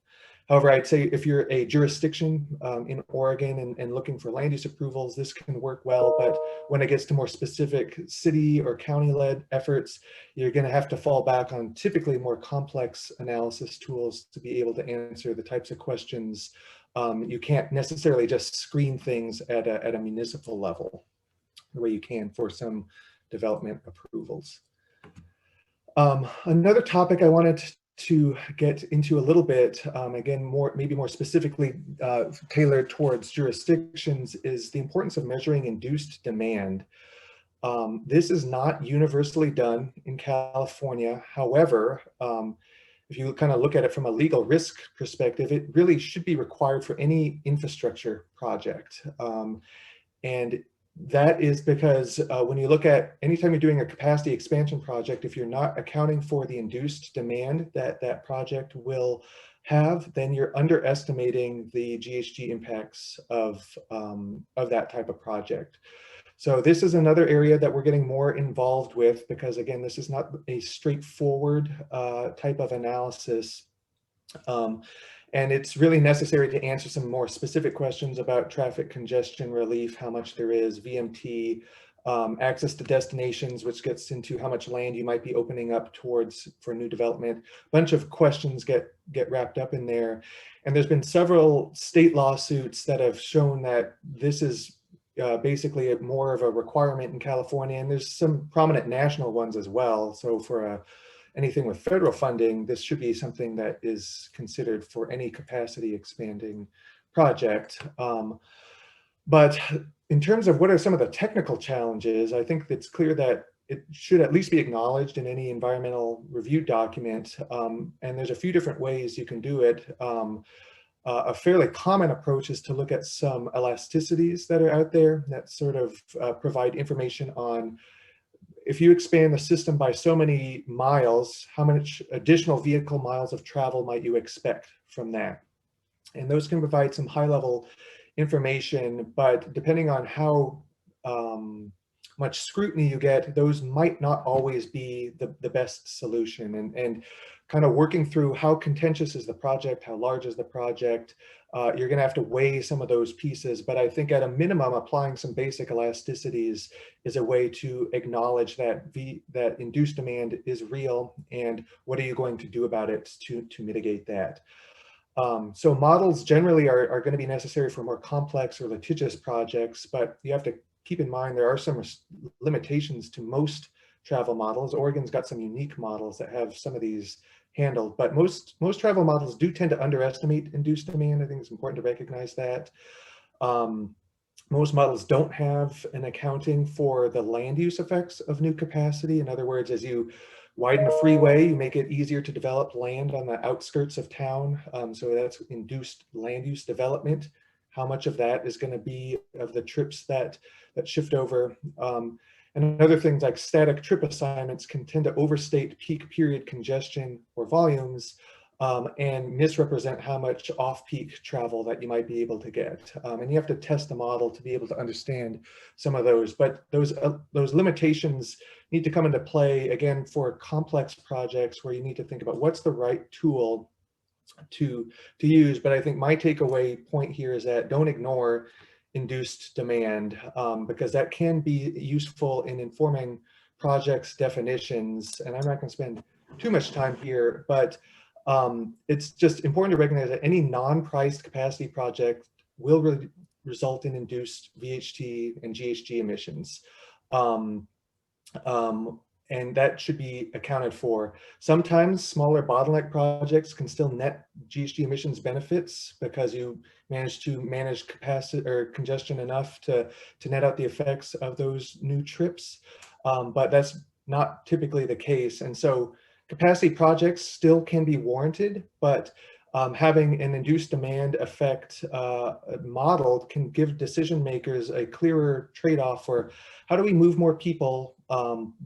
However, I'd say if you're a jurisdiction in Oregon and looking for land use approvals, this can work well. But when it gets to more specific city or county-led efforts, you're going to have to fall back on typically more complex analysis tools to be able to answer the types of questions. You can't necessarily just screen things at a municipal level the way you can for some development approvals. Another topic I wanted to get into a little bit, again, maybe more specifically tailored towards jurisdictions, is the importance of measuring induced demand. This is not universally done in California. However, if you kind of look at it from a legal risk perspective, it really should be required for any infrastructure project. And that is because when you look at anytime you're doing a capacity expansion project, if you're not accounting for the induced demand that that project will have, then you're underestimating the GHG impacts of that type of project. So this is another area that we're getting more involved with because, again, this is not a straightforward type of analysis. And it's really necessary to answer some more specific questions about traffic congestion relief, how much there is, VMT, access to destinations, which gets into how much land you might be opening up towards for new development. A bunch of questions get wrapped up in there. And there's been several state lawsuits that have shown that this is basically more of a requirement in California, and there's some prominent national ones as well. So for anything with federal funding, this should be something that is considered for any capacity expanding project. But in terms of what are some of the technical challenges, I think it's clear that it should at least be acknowledged in any environmental review document. And there's a few different ways you can do it. A fairly common approach is to look at some elasticities that are out there that sort of provide information on, if you expand the system by so many miles, how much additional vehicle miles of travel might you expect from that? And those can provide some high level information, but depending on how much scrutiny you get, those might not always be the best solution. And kind of working through how contentious is the project, how large is the project, you're gonna have to weigh some of those pieces. But I think at a minimum, applying some basic elasticities is a way to acknowledge that that induced demand is real, and what are you going to do about it to mitigate that. So models generally are going to be necessary for more complex or litigious projects, but you have to keep in mind there are some limitations to most travel models. Oregon's got some unique models that have some of these handled, but most travel models do tend to underestimate induced demand. I think it's important to recognize that. Most models don't have an accounting for the land use effects of new capacity. In other words, as you widen a freeway, you make it easier to develop land on the outskirts of town. So that's induced land use development. How much of that is going to be of the trips that shift over? And other things like static trip assignments can tend to overstate peak period congestion or volumes and misrepresent how much off-peak travel that you might be able to get. And you have to test the model to be able to understand some of those. But those limitations need to come into play, again, for complex projects where you need to think about what's the right tool to use. But I think my takeaway point here is that don't ignore induced demand, because that can be useful in informing projects definitions. And I'm not going to spend too much time here, but it's just important to recognize that any non-priced capacity project will result in induced VHT and GHG emissions. And that should be accounted for. Sometimes smaller bottleneck projects can still net GHG emissions benefits because you manage to manage capacity or congestion enough to net out the effects of those new trips. But that's not typically the case. And so capacity projects still can be warranted, but having an induced demand effect modeled can give decision makers a clearer trade-off for how do we move more people,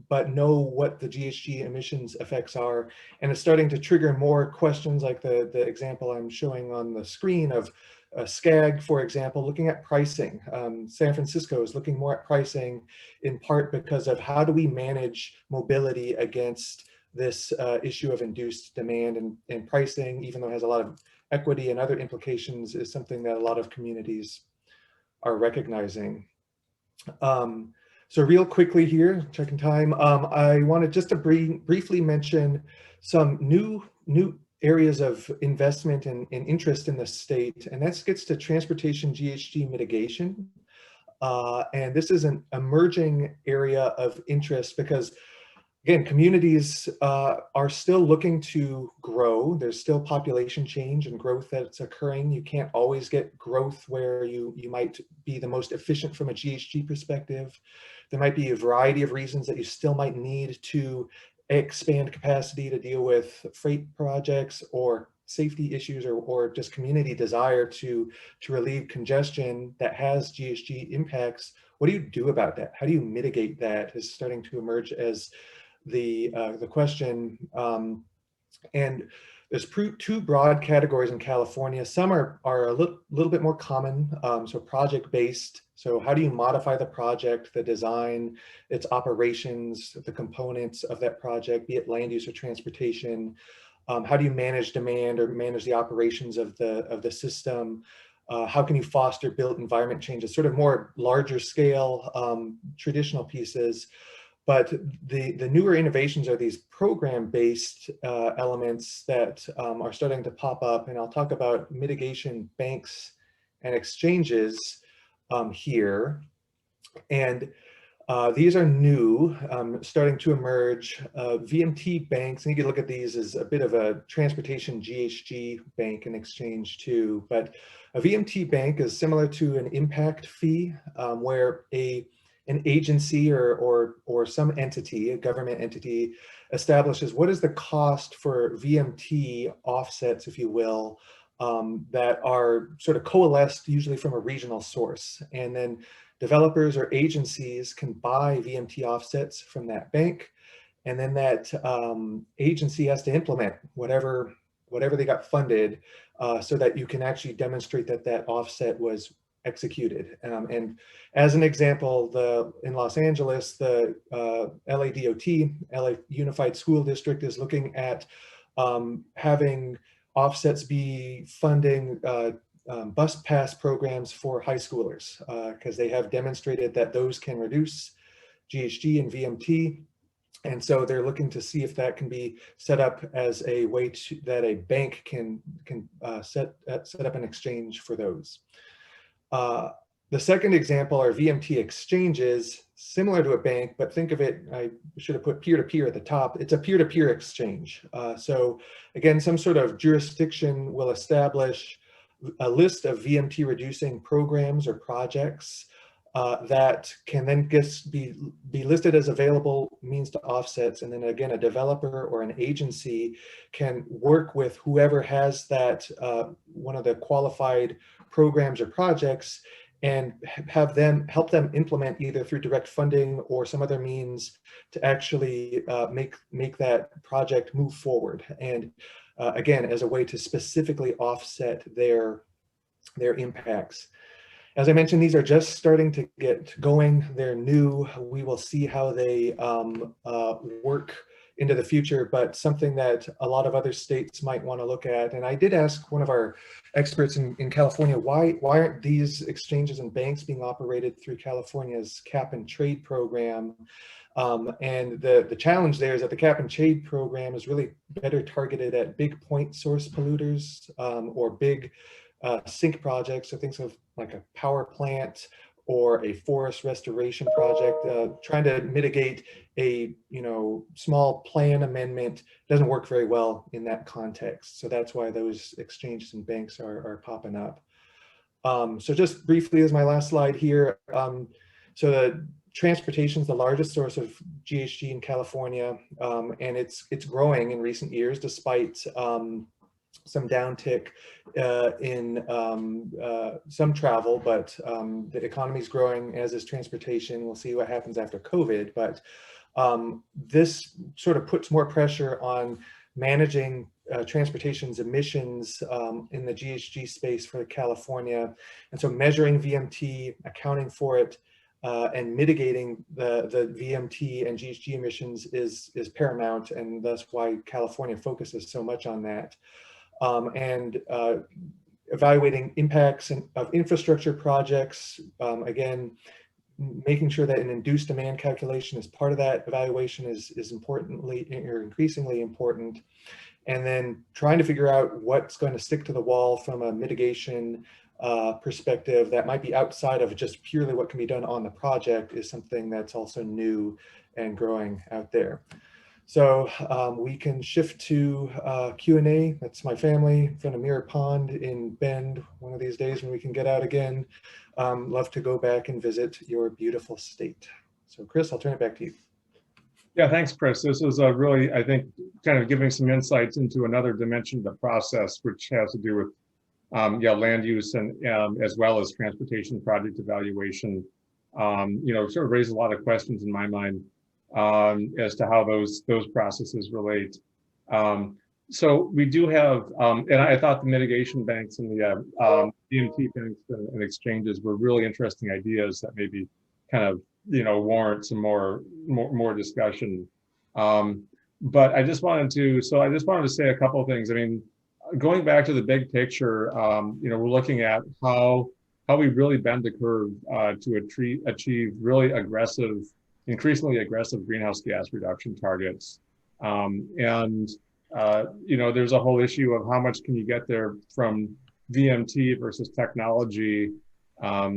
but know what the GHG emissions effects are. And it's starting to trigger more questions like the example I'm showing on the screen of SCAG, for example, looking at pricing. San Francisco is looking more at pricing in part because of how do we manage mobility against this issue of induced demand, and pricing, even though it has a lot of equity and other implications, is something that a lot of communities are recognizing. So real quickly here, checking time, I wanted just to briefly mention some new areas of investment and interest in the state, and that gets to transportation GHG mitigation. And this is an emerging area of interest because, again, communities are still looking to grow. There's still population change and growth that's occurring. You can't always get growth where you might be the most efficient from a GHG perspective. There might be a variety of reasons that you still might need to expand capacity to deal with freight projects or safety issues or just community desire to relieve congestion that has GHG impacts, what do you do about that? How do you mitigate that is starting to emerge as the question. And there's two broad categories in California. Some are a little bit more common, so project-based. So how do you modify the project, the design, its operations, the components of that project, be it land use or transportation? How do you manage demand or manage the operations of the system? How can you foster built environment changes? Sort of more larger scale traditional pieces. But the newer innovations are these program-based elements that are starting to pop up, and I'll talk about mitigation banks and exchanges here. And these are new, starting to emerge. VMT banks, and you can look at these as a bit of a transportation GHG bank and exchange too, but a VMT bank is similar to an impact fee where an agency or some entity, a government entity, establishes what is the cost for VMT offsets, if you will, that are sort of coalesced usually from a regional source. And then developers or agencies can buy VMT offsets from that bank. And then that agency has to implement whatever they got funded so that you can actually demonstrate that that offset was executed. And as an example, in Los Angeles, the LADOT, LA Unified School District, is looking at having offsets be funding bus pass programs for high schoolers because they have demonstrated that those can reduce GHG and VMT. And so they're looking to see if that can be set up as a way that a bank can set up an exchange for those. The second example are VMT exchanges, similar to a bank, but think of it, I should have put peer-to-peer at the top. It's a peer-to-peer exchange. So again, some sort of jurisdiction will establish a list of VMT reducing programs or projects that can then be listed as available means to offsets. And then again, a developer or an agency can work with whoever has that, one of the qualified programs or projects, and have them help them implement either through direct funding or some other means to actually make that project move forward. And again, as a way to specifically offset their impacts. As I mentioned, these are just starting to get going. They're new. We will see how they work into the future, but something that a lot of other states might want to look at. And I did ask one of our experts in California, why aren't these exchanges and banks being operated through California's cap and trade program? And the challenge there is that the cap and trade program is really better targeted at big point source polluters or big sink projects. So things of like a power plant or a forest restoration project, trying to mitigate a small plan amendment doesn't work very well in that context. So that's why those exchanges and banks are popping up. So just briefly as my last slide here, so the transportation is the largest source of GHG in California, and it's growing in recent years despite some downtick in some travel, but the economy is growing, as is transportation. We'll see what happens after COVID, but this sort of puts more pressure on managing transportation's emissions in the GHG space for California. And so measuring VMT, accounting for it, and mitigating the VMT and GHG emissions is paramount, and that's why California focuses so much on that. And evaluating impacts of infrastructure projects, again, making sure that an induced demand calculation is part of that evaluation is importantly or increasingly important. And then trying to figure out what's going to stick to the wall from a mitigation perspective that might be outside of just purely what can be done on the project is something that's also new and growing out there. So we can shift to Q&A. That's my family in front of Mirror Pond in Bend. One of these days when we can get out again, love to go back and visit your beautiful state. So Chris, I'll turn it back to you. Yeah, thanks, Chris. This is a really, I think, kind of giving some insights into another dimension of the process, which has to do with land use and as well as transportation project evaluation. Sort of raised a lot of questions in my mind as to how those processes relate. So we do have, and I thought the mitigation banks and the DMT banks and exchanges were really interesting ideas that maybe kind of warrant some more discussion. But I just wanted to say a couple of things. I mean, going back to the big picture, we're looking at how we really bend the curve to achieve really aggressive, increasingly aggressive greenhouse gas reduction targets. There's a whole issue of how much can you get there from VMT versus technology. I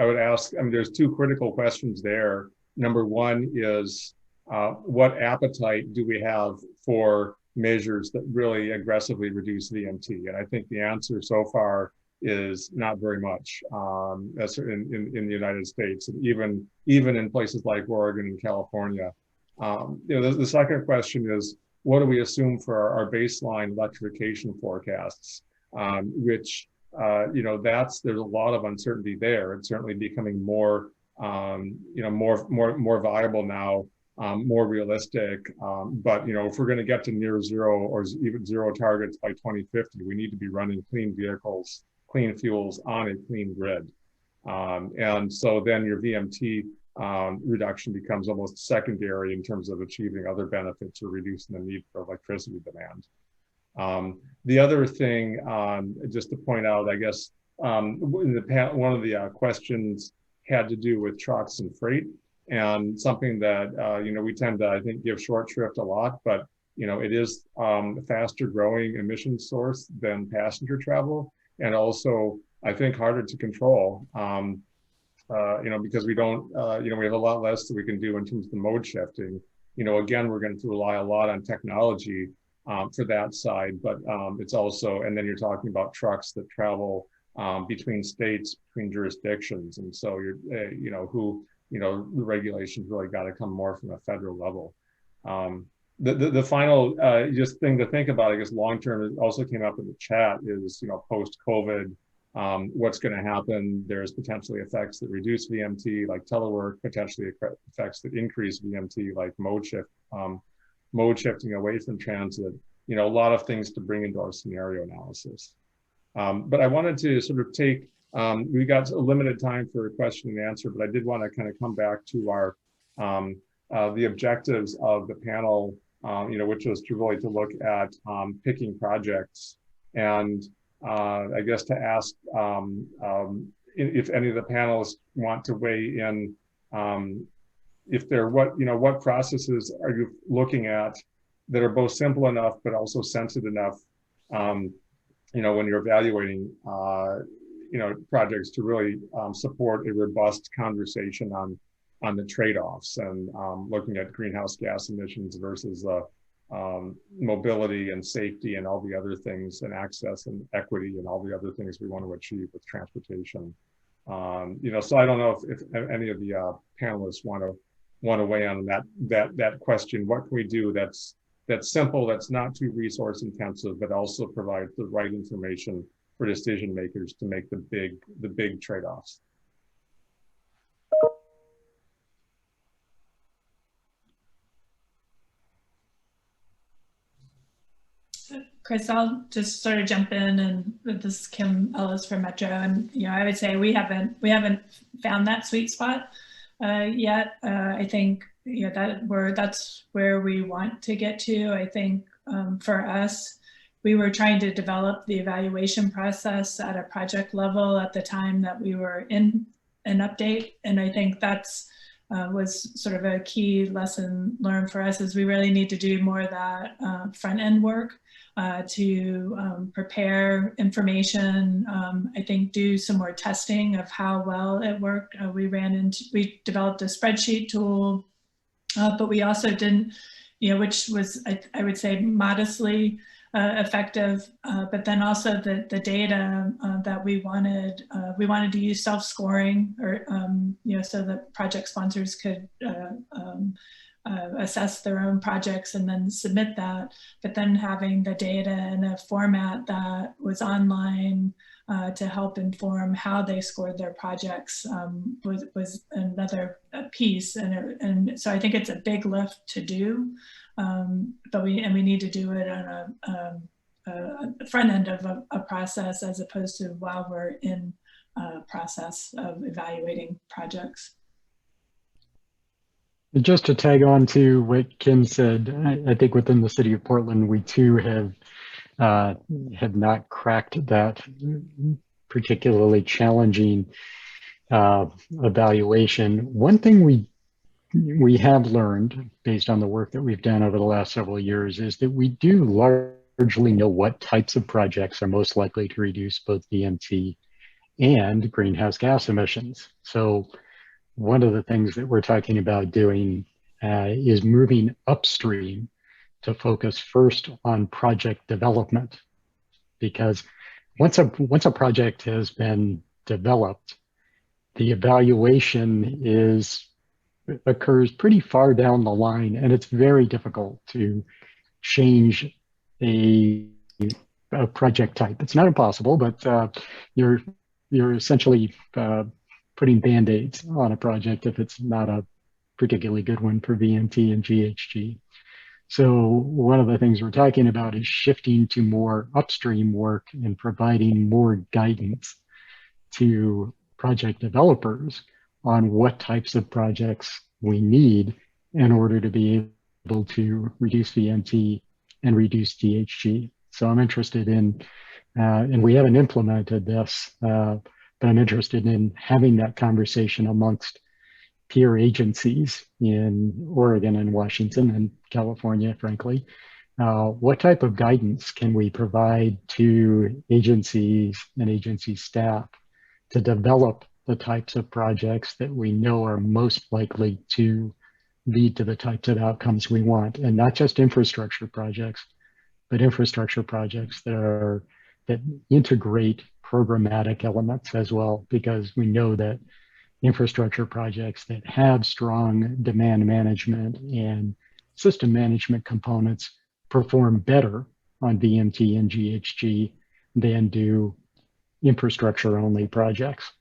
would ask, there's two critical questions there. Number one is, what appetite do we have for measures that really aggressively reduce VMT? And I think the answer so far is not very much in the United States, and even in places like Oregon and California. The second question is, what do we assume for our baseline electrification forecasts? Which there's a lot of uncertainty there. It's certainly becoming more viable now, more realistic. But if we're going to get to near zero or even zero targets by 2050, we need to be running clean vehicles, clean fuels on a clean grid. And so then your VMT reduction becomes almost secondary in terms of achieving other benefits or reducing the need for electricity demand. The other thing, just to point out, I guess, one of the questions had to do with trucks and freight, and something that we tend to, I think, give short shrift a lot, but it is a faster growing emission source than passenger travel, and also I think harder to control. Because we don't, we have a lot less that we can do in terms of the mode shifting. Again, we're going to rely a lot on technology for that side, but it's also, and then you're talking about trucks that travel between states, between jurisdictions, and so the regulations really got to come more from a federal level. The final just thing to think about, I guess, long term, it also came up in the chat, is post COVID. What's going to happen? There's potentially effects that reduce VMT, like telework, potentially effects that increase VMT, like mode shifting away from transit. A lot of things to bring into our scenario analysis. But I wanted to sort of take, we got a limited time for a question and answer, but I did want to kind of come back to our, the objectives of the panel, which was to really to look at picking projects, and I guess to ask if any of the panelists want to weigh in, if they're what processes are you looking at that are both simple enough but also sensitive enough, when you're evaluating projects to really support a robust conversation on the trade-offs and looking at greenhouse gas emissions versus mobility and safety and all the other things, and access and equity and all the other things we want to achieve with transportation. So I don't know if any of the panelists want to weigh on that question. What can we do that's simple, that's not too resource intensive, but also provides the right information for decision makers to make the big trade-offs? Chris, I'll just sort of jump in, and this is Kim Ellis from Metro, and I would say we haven't found that sweet spot yet. I think that's where we want to get to. I think for us, we were trying to develop the evaluation process at a project level at the time that we were in an update, and I think that's was sort of a key lesson learned for us, is we really need to do more of that front end work to prepare information. I think do some more testing of how well it worked. We developed a spreadsheet tool, but we also didn't, which was, I would say, modestly effective, but then also the data that we wanted to use self-scoring, or so that project sponsors could assess their own projects and then submit that, but then having the data in a format that was online to help inform how they scored their projects was another piece. And so I think it's a big lift to do, but we need to do it on a front end of a process as opposed to while we're in a process of evaluating projects. Just to tag on to what Kim said, I think within the city of Portland, we too have not cracked that particularly challenging evaluation. One thing we have learned based on the work that we've done over the last several years is that we do largely know what types of projects are most likely to reduce both VMT and greenhouse gas emissions. So one of the things that we're talking about doing is moving upstream to focus first on project development, because once a project has been developed, the evaluation occurs pretty far down the line, and it's very difficult to change a project type. It's not impossible, but you're essentially putting band-aids on a project if it's not a particularly good one for VMT and GHG. So one of the things we're talking about is shifting to more upstream work and providing more guidance to project developers on what types of projects we need in order to be able to reduce VMT and reduce GHG. So I'm interested in, and we haven't implemented this, but I'm interested in having that conversation amongst peer agencies in Oregon and Washington and California, frankly. What type of guidance can we provide to agencies and agency staff to develop the types of projects that we know are most likely to lead to the types of outcomes we want? And not just infrastructure projects, but infrastructure projects that integrate programmatic elements as well, because we know that infrastructure projects that have strong demand management and system management components perform better on VMT and GHG than do infrastructure only projects.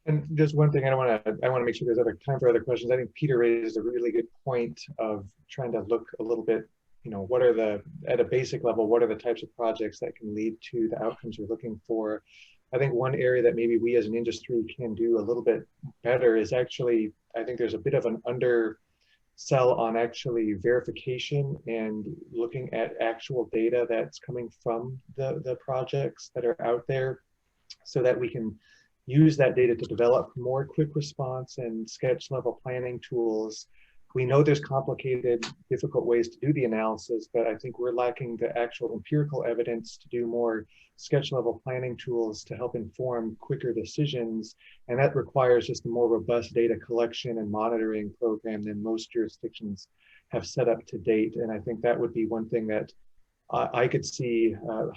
And just one thing, I want to make sure there's other time for other questions. I think Peter raised a really good point of trying to look a little bit, what are at a basic level, what are the types of projects that can lead to the outcomes you're looking for? I think one area that maybe we as an industry can do a little bit better is actually, I think there's a bit of an undersell on actually verification and looking at actual data that's coming from the projects that are out there, so that we can use that data to develop more quick response and sketch level planning tools. We know there's complicated, difficult ways to do the analysis, but I think we're lacking the actual empirical evidence to do more sketch level planning tools to help inform quicker decisions. And that requires just a more robust data collection and monitoring program than most jurisdictions have set up to date. And I think that would be one thing that I could see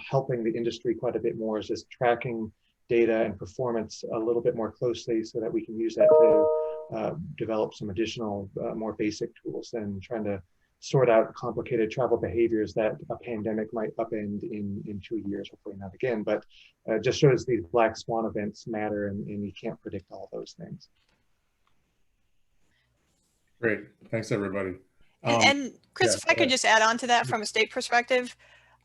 helping the industry quite a bit more, is just tracking data and performance a little bit more closely, so that we can use that to develop some additional more basic tools than trying to sort out complicated travel behaviors that a pandemic might upend in 2 years, hopefully not again, but just shows these black swan events matter, and you can't predict all those things. Great, thanks everybody. And Chris, if I could just add on to that from a state perspective,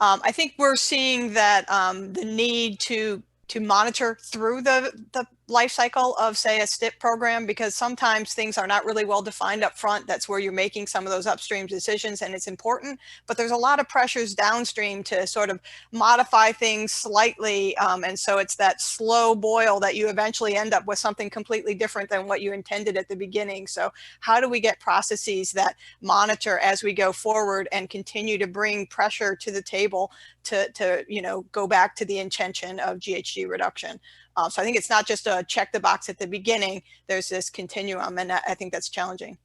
I think we're seeing that the need to monitor through the life cycle of, say, a STIP program, because sometimes things are not really well defined up front. That's where you're making some of those upstream decisions, and it's important, but there's a lot of pressures downstream to sort of modify things slightly. And so it's that slow boil that you eventually end up with something completely different than what you intended at the beginning. So how do we get processes that monitor as we go forward and continue to bring pressure to the table to go back to the intention of GHG reduction? So I think it's not just a check the box at the beginning. There's this continuum, and I think that's challenging.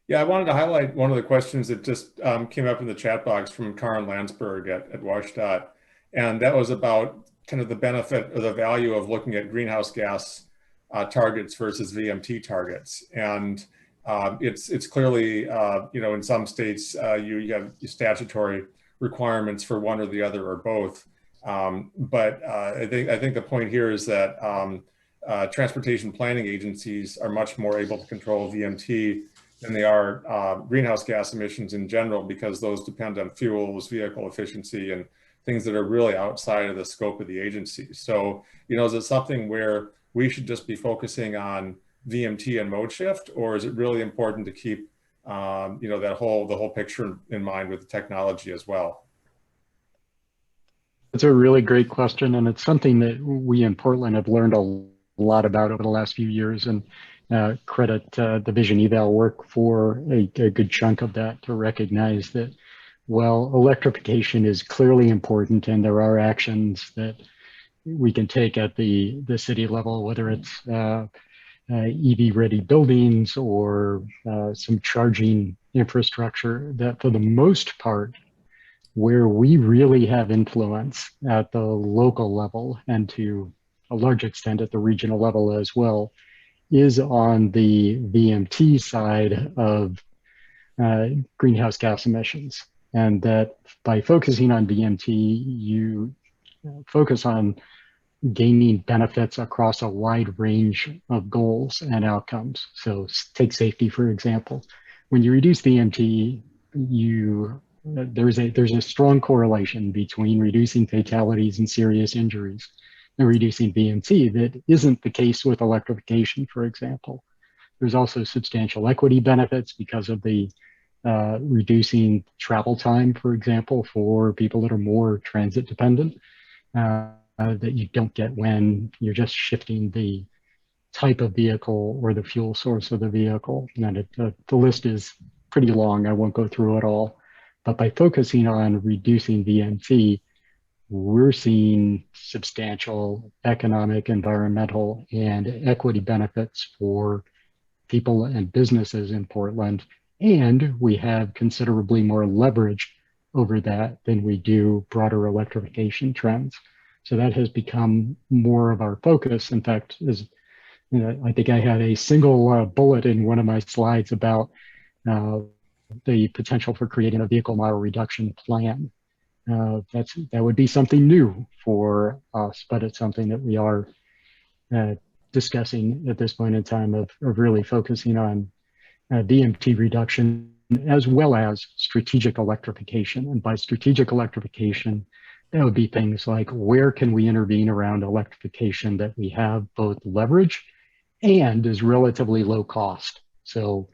Yeah, I wanted to highlight one of the questions that just came up in the chat box from Karen Landsberg at WashDOT, and that was about kind of the benefit or the value of looking at greenhouse gas targets versus VMT targets. And it's clearly, in some states, you have statutory requirements for one or the other or both. But I think the point here is that transportation planning agencies are much more able to control VMT than they are greenhouse gas emissions in general, because those depend on fuels, vehicle efficiency, and things that are really outside of the scope of the agency. So, is it something where we should just be focusing on VMT and mode shift, or is it really important to keep, the whole picture in mind with the technology as well? It's a really great question, and it's something that we in Portland have learned a lot about over the last few years, and credit the Vision Eval work for a good chunk of that, to recognize that while electrification is clearly important and there are actions that we can take at the city level, whether it's EV ready buildings or some charging infrastructure, that for the most part, where we really have influence at the local level, and to a large extent at the regional level as well, is on the VMT side of greenhouse gas emissions. And that by focusing on VMT, you focus on gaining benefits across a wide range of goals and outcomes. So take safety, for example. When you reduce VMT, there's a strong correlation between reducing fatalities and serious injuries and reducing VMT that isn't the case with electrification, for example. There's also substantial equity benefits because of the reducing travel time, for example, for people that are more transit dependent, that you don't get when you're just shifting the type of vehicle or the fuel source of the vehicle. And the list is pretty long, I won't go through it all. But by focusing on reducing VMT, we're seeing substantial economic, environmental, and equity benefits for people and businesses in Portland. And we have considerably more leverage over that than we do broader electrification trends. So that has become more of our focus. In fact, I think I had a single bullet in one of my slides about the potential for creating a vehicle mile reduction plan. That would be something new for us, but it's something that we are discussing at this point in time, of really focusing on VMT reduction as well as strategic electrification. And by strategic electrification, that would be things like, where can we intervene around electrification that we have both leverage and is relatively low cost? So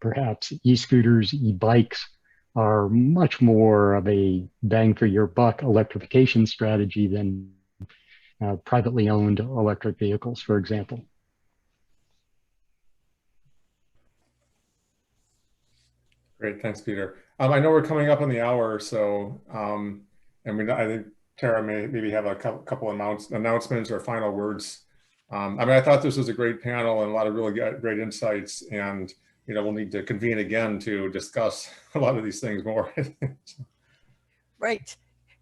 perhaps e-scooters, e-bikes are much more of a bang for your buck electrification strategy than privately owned electric vehicles, for example. Great, thanks, Peter. I know we're coming up on the hour or so, and I think Tara may maybe have a couple announcements or final words. I thought this was a great panel and a lot of really great insights, and we'll need to convene again to discuss a lot of these things more. Right.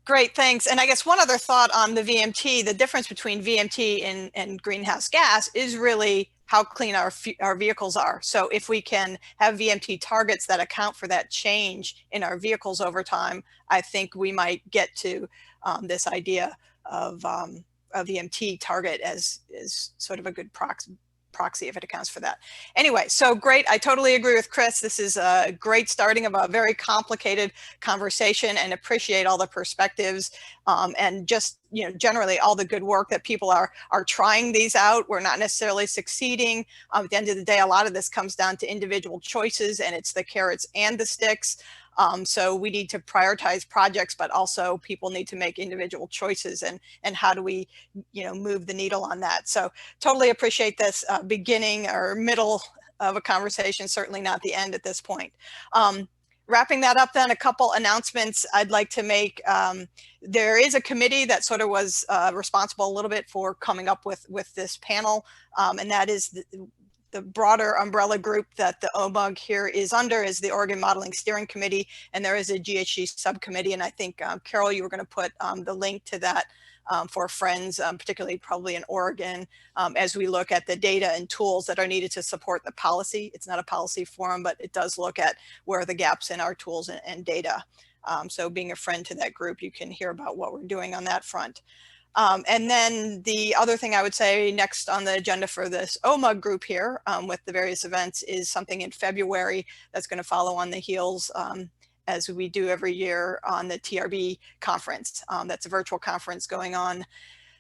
Great, thanks. And I guess one other thought on the VMT, the difference between VMT and greenhouse gas is really how clean our vehicles are. So if we can have VMT targets that account for that change in our vehicles over time, I think we might get to this idea of a VMT target as sort of a good proxy if it accounts for that. Anyway, so great. I totally agree with Chris. This is a great starting of a very complicated conversation, and appreciate all the perspectives and just, generally all the good work that people are trying these out. We're not necessarily succeeding. At the end of the day, a lot of this comes down to individual choices, and it's the carrots and the sticks. So we need to prioritize projects, but also people need to make individual choices, and how do we, move the needle on that. So totally appreciate this beginning or middle of a conversation, certainly not the end at this point. Wrapping that up then, a couple announcements I'd like to make. There is a committee that sort of was responsible a little bit for coming up with this panel, and that is the broader umbrella group that the OMUG here is under is the Oregon Modeling Steering Committee, and there is a GHG subcommittee. And I think, Carol, you were going to put the link to that for friends, particularly probably in Oregon, as we look at the data and tools that are needed to support the policy. It's not a policy forum, but it does look at where are the gaps in our tools and data. So being a friend to that group, you can hear about what we're doing on that front. And then the other thing I would say next on the agenda for this OMUG group here with the various events is something in February that's going to follow on the heels as we do every year on the TRB conference. That's a virtual conference going on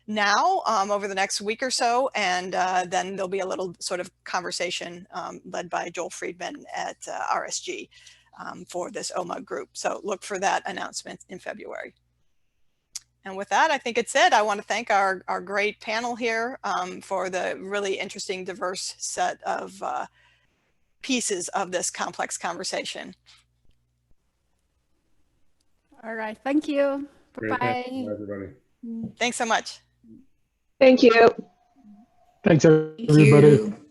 now over the next week or so. And then there'll be a little sort of conversation led by Joel Friedman at RSG for this OMUG group. So look for that announcement in February. And with that, I think it's it. I want to thank our great panel here for the really interesting, diverse set of pieces of this complex conversation. All right, thank you. Bye-bye. Thanks, everybody. Thanks so much. Thank you. Thanks, everybody. Thank you.